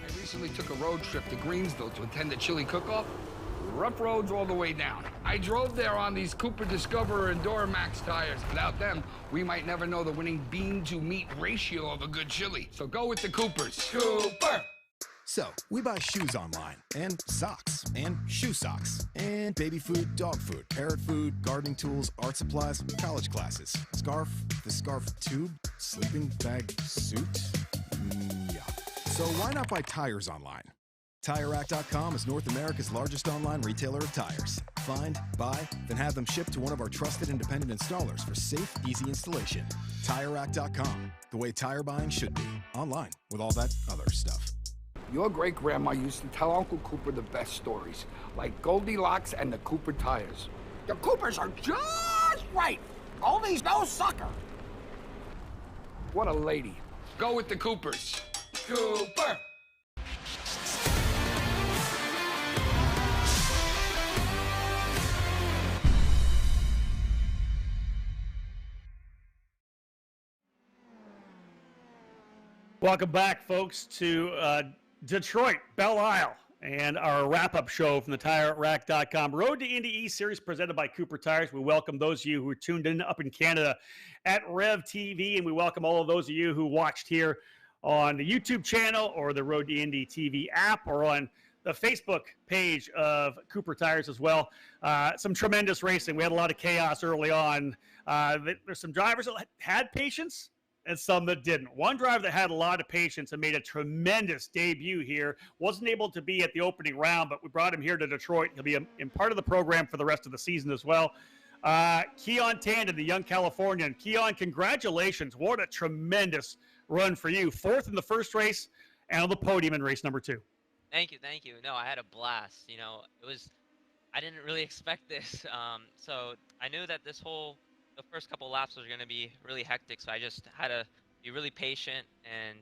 Speaker 6: I recently took a road trip to Greensville to attend the chili cook-off. Rough roads all the way down. I drove there on these Cooper Discoverer and Duramax tires. Without them, we might never know the winning bean-to-meat ratio of a good chili. So go with the Coopers. Cooper!
Speaker 5: So, we buy shoes online, and socks, and shoe socks, and baby food, dog food, parrot food, gardening tools, art supplies, college classes, scarf, the scarf tube, sleeping bag suit. Yeah. So why not buy tires online? TireRack.com is North America's largest online retailer of tires. Find, buy, then have them shipped to one of our trusted independent installers for safe, easy installation. TireRack.com, the way tire buying should be. Online, with all that other stuff.
Speaker 6: Your great-grandma used to tell Uncle Cooper the best stories, like Goldilocks and the Cooper tires.
Speaker 10: The Coopers are just right. Goldie's no sucker.
Speaker 6: What a lady. Go with the Coopers. Cooper!
Speaker 1: Welcome back, folks, to Detroit, Belle Isle, and our wrap-up show from the TireRack.com Road to Indy eSeries presented by Cooper Tires. We welcome those of you who are tuned in up in Canada at Rev TV, and we welcome all of those of you who watched here on the YouTube channel or the Road to Indy TV app or on the Facebook page of Cooper Tires as well. Some tremendous racing. We had a lot of chaos early on. There's some drivers that had patience and some that didn't. One driver that had a lot of patience and made a tremendous debut here wasn't able to be at the opening round, but we brought him here to Detroit. He'll be in part of the program for the rest of the season as well. Keon Tandon, the young Californian. Keon, congratulations. What a tremendous run for you. 4th in the first race and on the podium in race number 2.
Speaker 11: Thank you. No, I had a blast. I didn't really expect this. So I knew that the first couple laps was going to be really hectic. So I just had to be really patient, and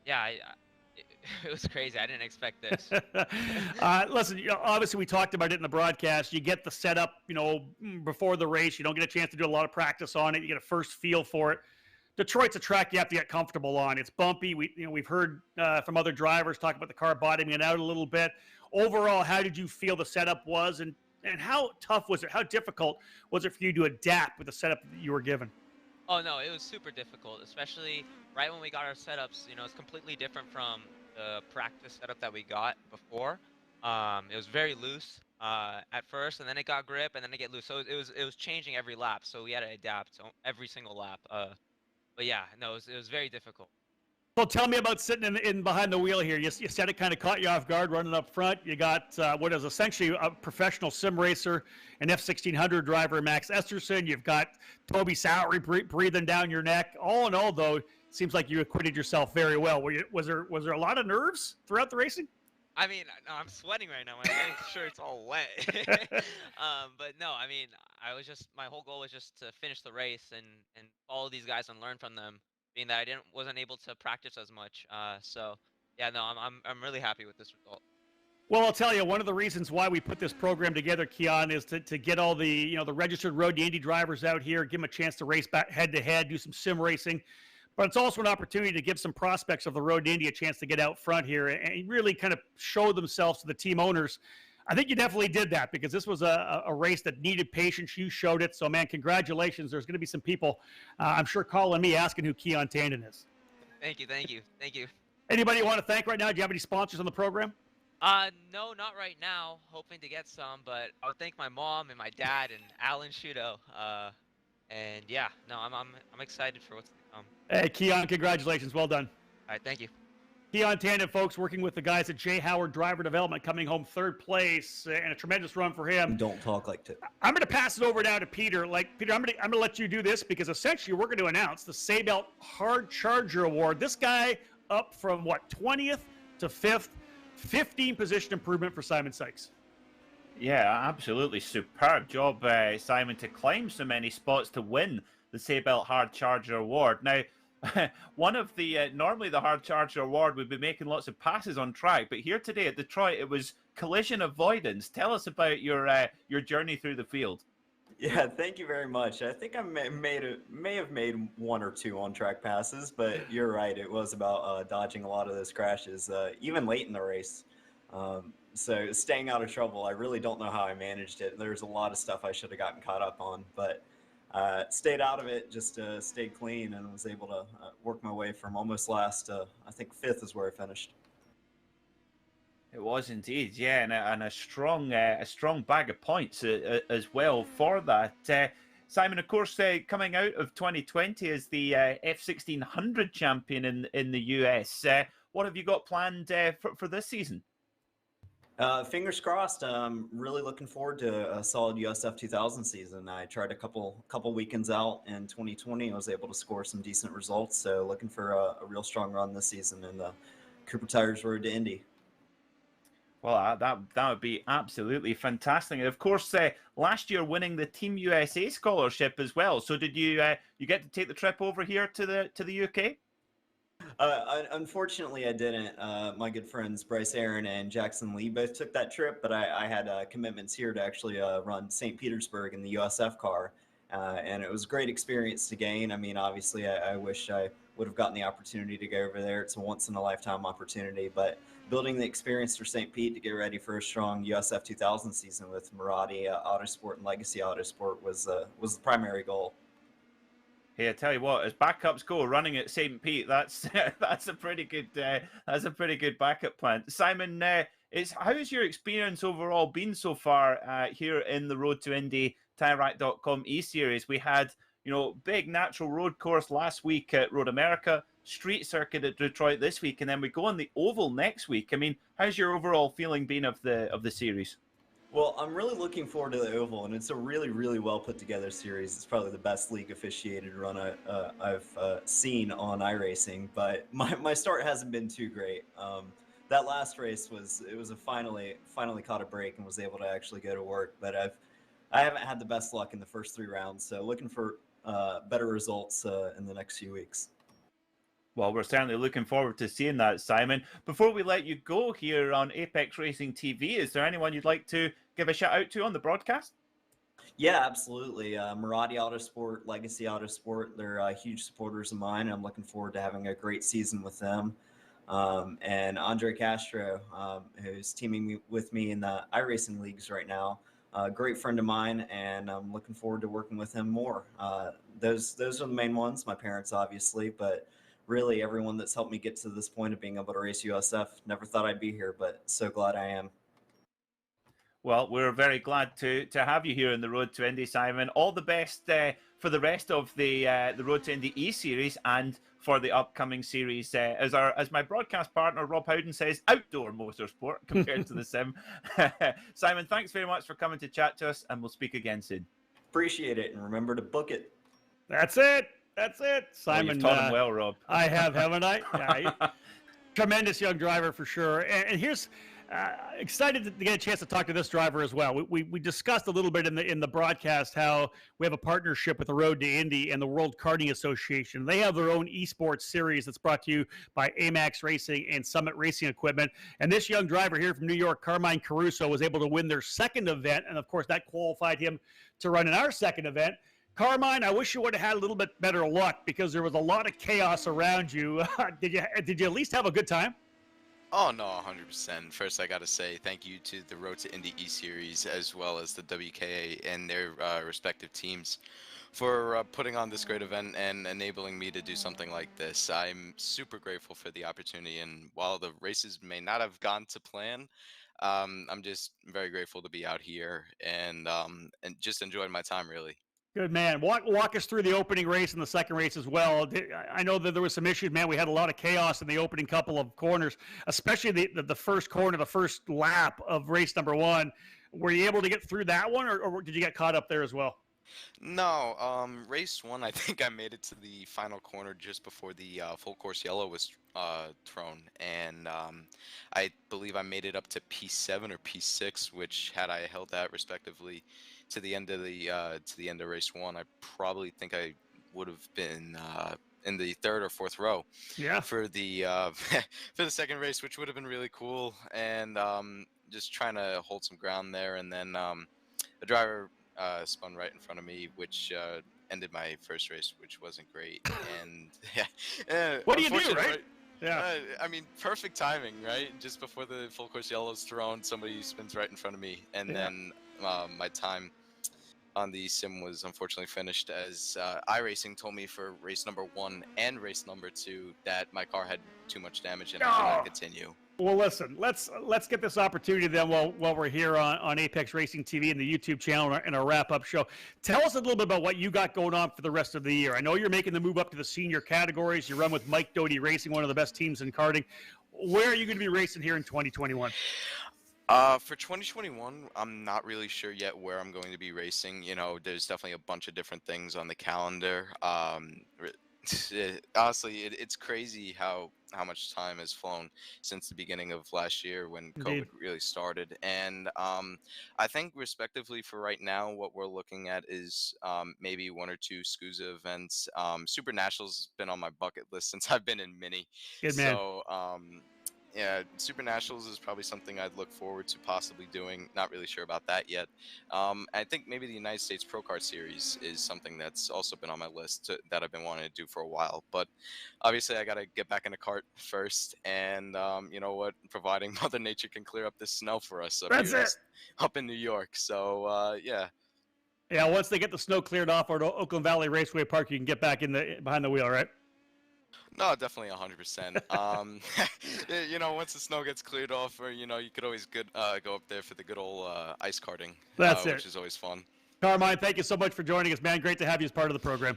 Speaker 11: yeah, it was crazy. I didn't expect this.
Speaker 1: Listen, obviously we talked about it in the broadcast. You get the setup, before the race. You don't get a chance to do a lot of practice on it. You get a first feel for it. Detroit's a track you have to get comfortable on. It's bumpy. We've heard from other drivers talk about the car bottoming out a little bit. Overall, how did you feel the setup was, and how tough was it? How difficult was it for you to adapt with the setup that you were given?
Speaker 11: Oh no, it was super difficult, especially right when we got our setups. It's completely different from the practice setup that we got before. It was very loose at first, and then it got grip, and then it get loose. So it was changing every lap. So we had to adapt every single lap. But yeah, no, it was very difficult.
Speaker 1: So tell me about sitting in behind the wheel here. You said it kind of caught you off guard running up front. You got what is essentially a professional sim racer, an F1600 driver, Max Esterson. You've got Toby Sowery breathing down your neck. All in all, though, it seems like you acquitted yourself very well. Was there a lot of nerves throughout the racing?
Speaker 11: I mean, no, I'm sweating right now. My shirt's all wet. But no, I mean, my whole goal was just to finish the race and follow these guys and learn from them, being that I wasn't able to practice as much. So yeah, no, I'm really happy with this result.
Speaker 1: Well, I'll tell you, one of the reasons why we put this program together, Keon, is to get all the the registered Road to Indy drivers out here, give them a chance to race back head to head, do some sim racing. But it's also an opportunity to give some prospects of the Road to Indy a chance to get out front here and really kind of show themselves to the team owners. I think you definitely did that because this was a race that needed patience. You showed it. So, man, congratulations. There's going to be some people, I'm sure, calling me asking who Keon Tandon is.
Speaker 11: Thank you.
Speaker 1: Anybody you want to thank right now? Do you have any sponsors on the program?
Speaker 11: No, not right now. Hoping to get some, but I would thank my mom and my dad and Alan Shudo. And yeah, no, I'm excited for what's to come.
Speaker 1: Hey, Keon, congratulations. Well done.
Speaker 11: All right, thank you.
Speaker 1: Keon Tandon, folks, working with the guys at J. Howard Driver Development, coming home 3rd place, and a tremendous run for him.
Speaker 12: Don't talk like that.
Speaker 1: I'm going to pass it over now to Peter. Peter, I'm going to let you do this because essentially we're going to announce the Sabelt Hard Charger Award. This guy up from 20th to 5th, 15 position improvement for Simon Sykes.
Speaker 2: Yeah, absolutely superb job, Simon, to climb so many spots to win the Sabelt Hard Charger Award. Now, one of the normally the Hard Charger Award would be making lots of passes on track, but here today at Detroit it was collision avoidance. Tell us about your journey through the field.
Speaker 12: Yeah, thank you very much. I think I may have made 1 or 2 on-track passes, but you're right. It was about dodging a lot of those crashes, even late in the race. So staying out of trouble, I really don't know how I managed it. There's a lot of stuff I should have gotten caught up on, but stayed out of it, just stayed clean and was able to work my way from almost last to, I think, 5th is where I finished.
Speaker 2: It was indeed, yeah, and a strong bag of points as well for that. Simon, of course, coming out of 2020 as the F1600 champion in the US. What have you got planned for this season?
Speaker 12: Fingers crossed. I'm really looking forward to a solid USF 2000 season. I tried a couple weekends out in 2020. I was able to score some decent results. So looking for a real strong run this season in the Cooper Tires Road to Indy.
Speaker 2: Well, that would be absolutely fantastic. And of course, last year winning the Team USA scholarship as well. So did you get to take the trip over here to the UK?
Speaker 12: Unfortunately, I didn't. My good friends Bryce Aaron and Jackson Lee both took that trip, but I had commitments here to actually run St. Petersburg in the USF car, and it was a great experience to gain. I mean, obviously, I wish I would have gotten the opportunity to go over there. It's a once-in-a-lifetime opportunity, but building the experience for St. Pete to get ready for a strong USF 2000 season with Marati Autosport and Legacy Autosport was the primary goal.
Speaker 2: Hey, I tell you what, as backups go, running at St. Pete, that's a pretty good backup plan. Simon, It's how's your experience overall been so far here in the Road to Indy TireRack.com eSeries? We had, big natural road course last week at Road America, street circuit at Detroit this week, and then we go on the oval next week. I mean, how's your overall feeling been of the series?
Speaker 12: Well, I'm really looking forward to the Oval, and it's a really, really well put together series. It's probably the best league officiated run I've seen on iRacing, but my start hasn't been too great. That last race was a finally caught a break and was able to actually go to work, but I haven't had the best luck in the first 3 rounds, so looking for better results in the next few weeks.
Speaker 2: Well, we're certainly looking forward to seeing that, Simon. Before we let you go here on Apex Racing TV, is there anyone you'd like to give a shout out to on the broadcast?
Speaker 12: Yeah, absolutely. Maradi Autosport, Legacy Autosport, they're huge supporters of mine. I'm looking forward to having a great season with them. And Andre Castro, who's teaming with me in the iRacing leagues right now, a great friend of mine, and I'm looking forward to working with him more. Those are the main ones, my parents obviously, but really everyone that's helped me get to this point of being able to race USF. Never thought I'd be here, but so glad I am.
Speaker 2: Well, we're very glad to have you here in the Road to Indy, Simon. All the best for the rest of the Road to Indy E-Series and for the upcoming series. As my broadcast partner, Rob Howden, says, outdoor motorsport compared to the sim. Simon, thanks very much for coming to chat to us, and we'll speak again soon.
Speaker 12: Appreciate it, and remember to book it.
Speaker 1: That's it. Simon,
Speaker 2: you've taught him well, Rob.
Speaker 1: I have, haven't I? Yeah, tremendous young driver for sure. And here's excited to get a chance to talk to this driver as well. We discussed a little bit in the broadcast how we have a partnership with the Road to Indy and the World Karting Association. They have their own eSports series that's brought to you by AMAX Racing and Summit Racing Equipment. And this young driver here from New York, Carmine Caruso, was able to win their second event, and of course that qualified him to run in our second event. Carmine, I wish you would have had a little bit better luck because there was a lot of chaos around you. Did you at least have a good time?
Speaker 13: Oh, no, 100%. First, I got to say thank you to the Road to Indy E-Series as well as the WKA and their respective teams for putting on this great event and enabling me to do something like this. I'm super grateful for the opportunity, and while the races may not have gone to plan, I'm just very grateful to be out here and just enjoying my time, really.
Speaker 1: Good man. Walk us through the opening race and the second race as well. I know that there was some issues, man. We had a lot of chaos in the opening couple of corners, especially the first corner, the first lap of race number 1. Were you able to get through that one, or did you get caught up there as well?
Speaker 13: No, race 1, I think I made it to the final corner just before the full course yellow was thrown, and I believe I made it up to P7 or P6, which had I held that respectively to the end of race 1, I probably think I would have been in the 3rd or 4th row.
Speaker 1: Yeah.
Speaker 13: For the for the second race, which would have been really cool, and just trying to hold some ground there, and then a driver spun right in front of me, which ended my first race, which wasn't great. And yeah,
Speaker 1: what do you do, right?
Speaker 13: Yeah. I mean, perfect timing, right? Just before the full course yellow is thrown, somebody spins right in front of me, and then my time on the sim was unfortunately finished as iRacing told me for race number 1 and race number 2 that my car had too much damage and I could not continue.
Speaker 1: Well, listen, let's get this opportunity then while we're here on Apex Racing TV and the YouTube channel in our wrap-up show. Tell us a little bit about what you got going on for the rest of the year. I know you're making the move up to the senior categories. You run with Mike Doty Racing, one of the best teams in karting. Where are you going to be racing here in 2021?
Speaker 13: For 2021, I'm not really sure yet where I'm going to be racing. You know, there's definitely a bunch of different things on the calendar. Honestly, it's crazy how much time has flown since the beginning of last year when COVID really started. And I think respectively for right now, what we're looking at is maybe 1 or 2 SCUSA events. Super Nationals has been on my bucket list since I've been in Mini.
Speaker 1: Good man.
Speaker 13: So yeah, Super Nationals is probably something I'd look forward to possibly doing. Not really sure about that yet. I think maybe the United States Pro Kart Series is something that's also been on my list that I've been wanting to do for a while. But obviously, I got to get back in the kart first. And you know what? Providing Mother Nature can clear up this snow for us up in New York. So yeah.
Speaker 1: Yeah, once they get the snow cleared off or to Oakland Valley Raceway Park, you can get back behind the wheel, right?
Speaker 13: No, definitely 100%. Once the snow gets cleared off, or you could always go up there for the good old ice karting,
Speaker 1: That's
Speaker 13: which
Speaker 1: it.
Speaker 13: is always fun.
Speaker 1: Carmine, thank you so much for joining us, man. Great to have you as part of the program.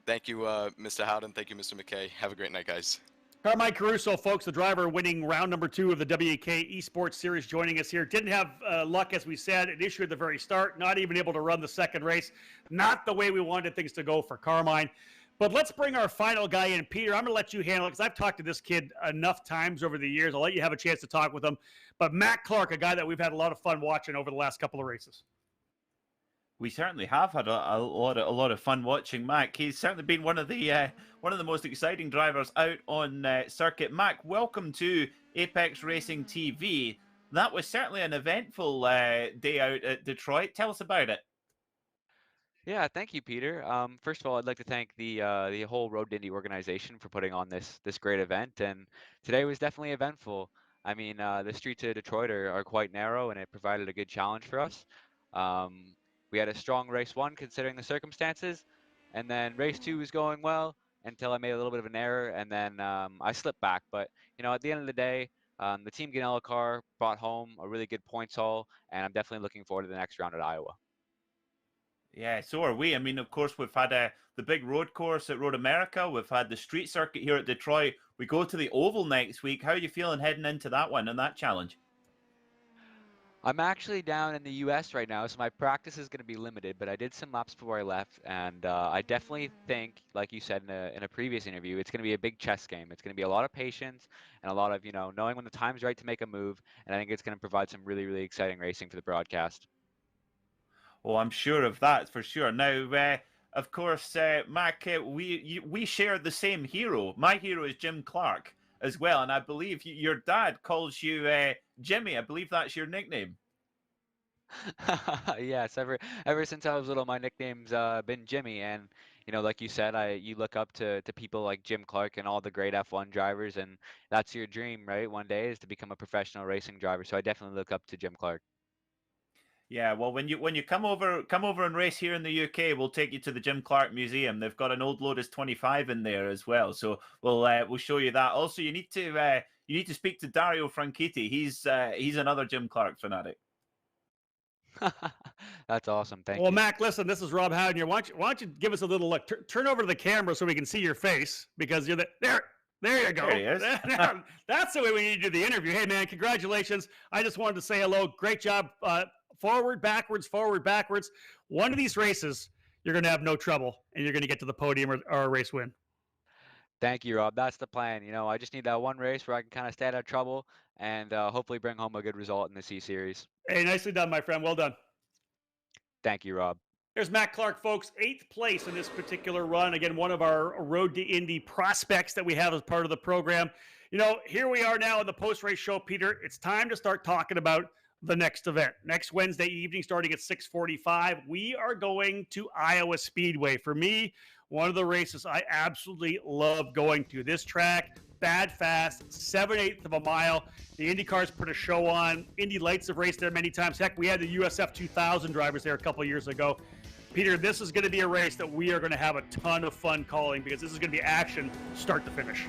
Speaker 13: Thank you, Mr. Howden. Thank you, Mr. McKay. Have a great night, guys.
Speaker 1: Carmine Caruso, folks, the driver winning round number 2 of the WK eSports Series, joining us here. Didn't have luck, as we said, an issue at the very start, not even able to run the second race. Not the way we wanted things to go for Carmine. But let's bring our final guy in. Peter, I'm going to let you handle it because I've talked to this kid enough times over the years. I'll let you have a chance to talk with him. But Matt Clark, a guy that we've had a lot of fun watching over the last couple of races.
Speaker 2: We certainly have had a lot of fun watching Mac. He's certainly been one of the most exciting drivers out on circuit. Mac, welcome to Apex Racing TV. That was certainly an eventful day out at Detroit. Tell us about it.
Speaker 14: Yeah, thank you, Peter. First of all, I'd like to thank the whole Road to Indy organization for putting on this great event, and today was definitely eventful. I mean, the streets of Detroit are quite narrow, and it provided a good challenge for us. We had a strong race 1 considering the circumstances, and then race 2 was going well until I made a little bit of an error, and then I slipped back. But at the end of the day, the Team Ganella car brought home a really good points haul, and I'm definitely looking forward to the next round at Iowa.
Speaker 2: Yeah, so are we. I mean, of course, we've had the big road course at Road America. We've had the street circuit here at Detroit. We go to the Oval next week. How are you feeling heading into that one and that challenge?
Speaker 14: I'm actually down in the U.S. right now, so my practice is going to be limited, but I did some laps before I left, and I definitely think, like you said in a previous interview, it's going to be a big chess game. It's going to be a lot of patience and a lot of, knowing when the time's right to make a move, and I think it's going to provide some really, really exciting racing for the broadcast.
Speaker 2: Oh, I'm sure of that for sure. Now, of course, Mac, we share the same hero. My hero is Jim Clark as well, and I believe your dad calls you Jimmy. I believe that's your nickname.
Speaker 14: Yes, ever since I was little, my nickname's been Jimmy, and like you said, you look up to people like Jim Clark and all the great F1 drivers, and that's your dream, right? One day is to become a professional racing driver. So I definitely look up to Jim Clark.
Speaker 2: Yeah, well, when you come over and race here in the UK, we'll take you to the Jim Clark Museum. They've got an old Lotus 25 in there as well, so we'll show you that. Also, you need to speak to Dario Franchitti. He's another Jim Clark fanatic.
Speaker 14: That's awesome. Thank you.
Speaker 1: Well, Mac, listen, this is Rob Howden here. Why don't you give us a little look? Turn over to the camera so we can see your face, because you're there. There you go.
Speaker 2: There he is.
Speaker 1: That's the way we need to do the interview. Hey, man, congratulations. I just wanted to say hello. Great job. Forward, backwards, forward, backwards. One of these races, you're going to have no trouble, and you're going to get to the podium or a race win.
Speaker 14: Thank you, Rob. That's the plan. I just need that one race where I can kind of stay out of trouble and hopefully bring home a good result in the C-Series.
Speaker 1: Hey, nicely done, my friend. Well done.
Speaker 14: Thank you, Rob.
Speaker 1: There's Matt Clark, folks, 8th place in this particular run. Again, one of our Road to Indy prospects that we have as part of the program. Here we are now in the post-race show, Peter. It's time to start talking about the next event. Next Wednesday evening, starting at 6:45, we are going to Iowa Speedway. For me, one of the races I absolutely love going to. This track, bad fast, 7/8 of a mile. The Indy cars put a show on. Indy Lights have raced there many times. Heck, we had the USF 2000 drivers there a couple years ago. Peter, this is going to be a race that we are going to have a ton of fun calling, because this is going to be action start to finish.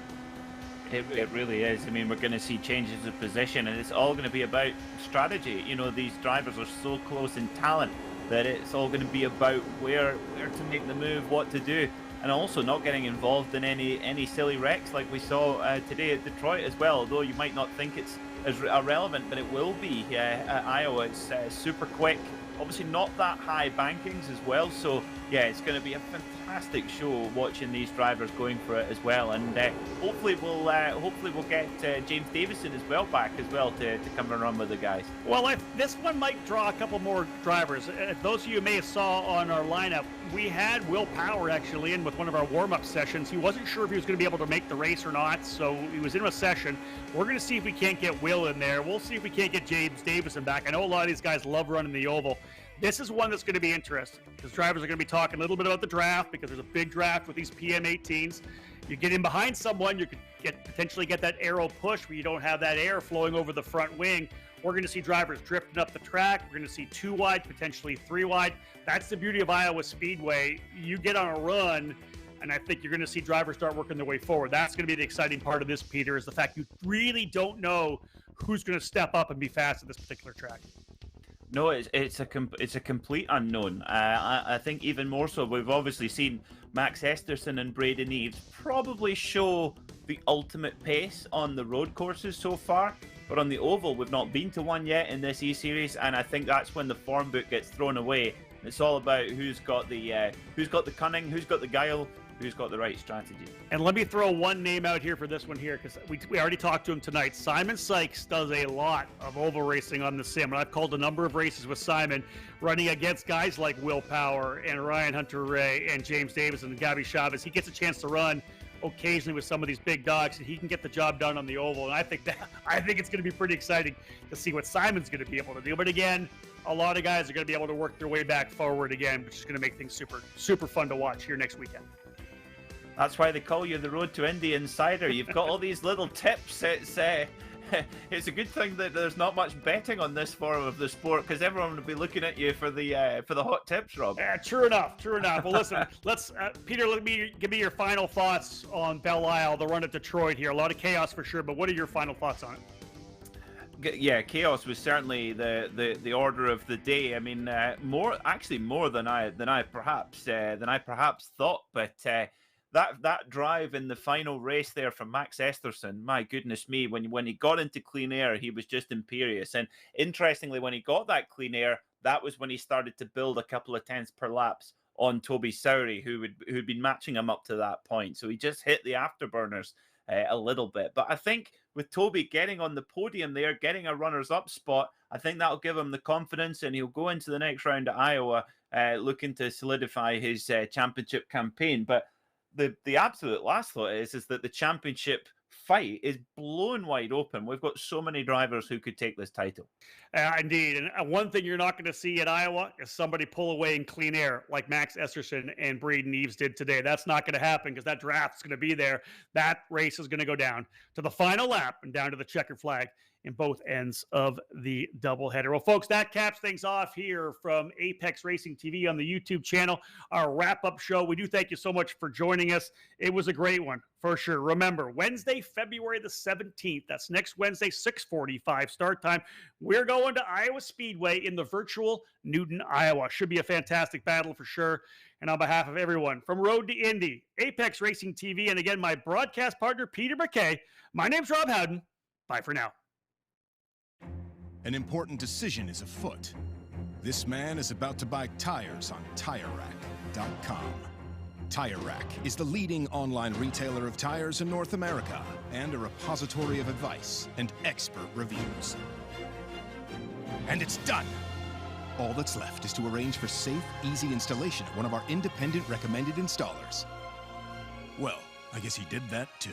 Speaker 2: It really is. I mean, we're going to see changes of position, and it's all going to be about strategy. These drivers are so close in talent that it's all going to be about where to make the move, what to do, and also not getting involved in any silly wrecks like we saw today at Detroit as well. Although you might not think it's as relevant, but it will be. At Iowa, it's super quick. Obviously not that high bankings as well, so yeah, it's going to be a fantastic show watching these drivers going for it as well, and hopefully we'll get James Davison as well back as well to come and run with the guys.
Speaker 1: Well, this one might draw a couple more drivers. Those of you may have saw on our lineup, we had Will Power actually in with one of our warm-up sessions. He wasn't sure if he was going to be able to make the race or not, so he was in a session. We're going to see if we can't get Will in there. We'll see if we can't get James Davison back. I know a lot of these guys love running the oval. This is one that's going to be interesting, because drivers are going to be talking a little bit about the draft, because there's a big draft with these PM18s. You get in behind someone, you could potentially get that aero push where you don't have that air flowing over the front wing. We're going to see drivers drifting up the track. We're going to see 2 wide, potentially 3 wide. That's the beauty of Iowa Speedway. You get on a run. And I think you're going to see drivers start working their way forward. That's going to be the exciting part of this, Peter, is the fact you really don't know who's going to step up and be fast at this particular track.
Speaker 2: No, it's a complete unknown. I think even more so, we've obviously seen Max Esterson and Braden Eves probably show the ultimate pace on the road courses so far, but on the oval we've not been to one yet in this eSeries, and I think that's when the form book gets thrown away. It's all about who's got the cunning, who's got the guile, who's got the right strategy.
Speaker 1: And let me throw one name out here for this one here, because we already talked to him tonight. Simon Sykes does a lot of oval racing on the sim, and I've called a number of races with Simon, running against guys like Will Power and Ryan Hunter-Ray and James Davis and Gabby Chavez. He gets a chance to run occasionally with some of these big dogs, and he can get the job done on the oval. And I think it's going to be pretty exciting to see what Simon's going to be able to do. But again, a lot of guys are going to be able to work their way back forward again, which is going to make things super, super fun to watch here next weekend.
Speaker 2: That's why they call you the Road to Indy Insider. You've got all these little tips. It's a good thing that there's not much betting on this form of the sport, because everyone would be looking at you for the hot tips, Rob.
Speaker 1: Yeah, true enough. Well, listen, Peter, give me your final thoughts on Belle Isle, the run at Detroit here. A lot of chaos for sure, but what are your final thoughts on it?
Speaker 2: Yeah, chaos was certainly the order of the day. I mean, more than I perhaps thought. But that drive in the final race there from Max Esterson, my goodness me, when he got into clean air, he was just imperious. And interestingly, when he got that clean air, that was when he started to build a couple of tenths per laps on Toby Sowry, who'd been matching him up to that point. So he just hit the afterburners a little bit. But I think with Toby getting on the podium there, getting a runners-up spot, I think that'll give him the confidence, and he'll go into the next round at Iowa looking to solidify his championship campaign. But the absolute last thought is that the championship fight is blown wide open. We've got so many drivers who could take this title.
Speaker 1: Indeed. And one thing you're not going to see at Iowa is somebody pull away in clean air like Max Esterson and Braden Eves did today. That's not going to happen, because that draft's going to be there. That race is going to go down to the final lap and down to the checkered flag in both ends of the doubleheader. Well, folks, that caps things off here from Apex Racing TV on the YouTube channel, our wrap-up show. We do thank you so much for joining us. It was a great one, for sure. Remember, Wednesday, February the 17th, that's next Wednesday, 6:45 start time. We're going to Iowa Speedway in the virtual Newton, Iowa. Should be a fantastic battle for sure. And on behalf of everyone from Road to Indy, Apex Racing TV, and again, my broadcast partner, Peter McKay, my name's Rob Howden. Bye for now.
Speaker 5: An important decision is afoot. This man is about to buy tires on TireRack.com. Tire Rack is the leading online retailer of tires in North America and a repository of advice and expert reviews. And it's done! All that's left is to arrange for safe, easy installation at one of our independent recommended installers. Well, I guess he did that too.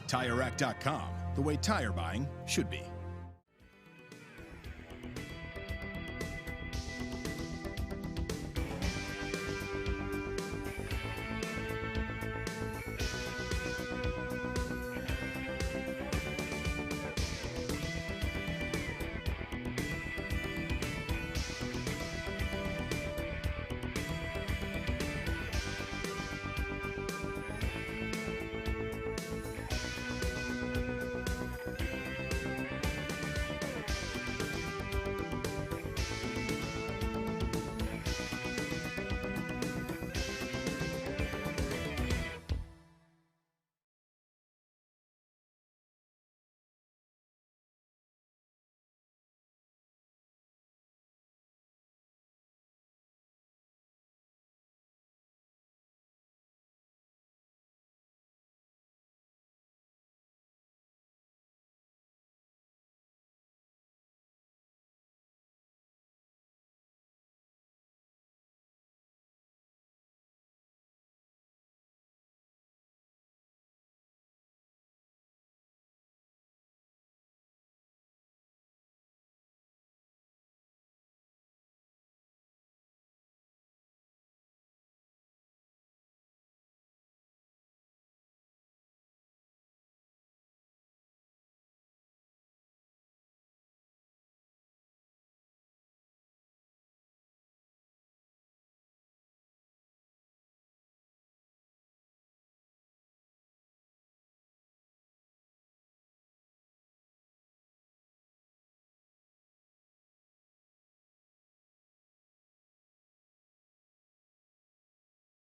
Speaker 5: TireRack.com, the way tire buying should be.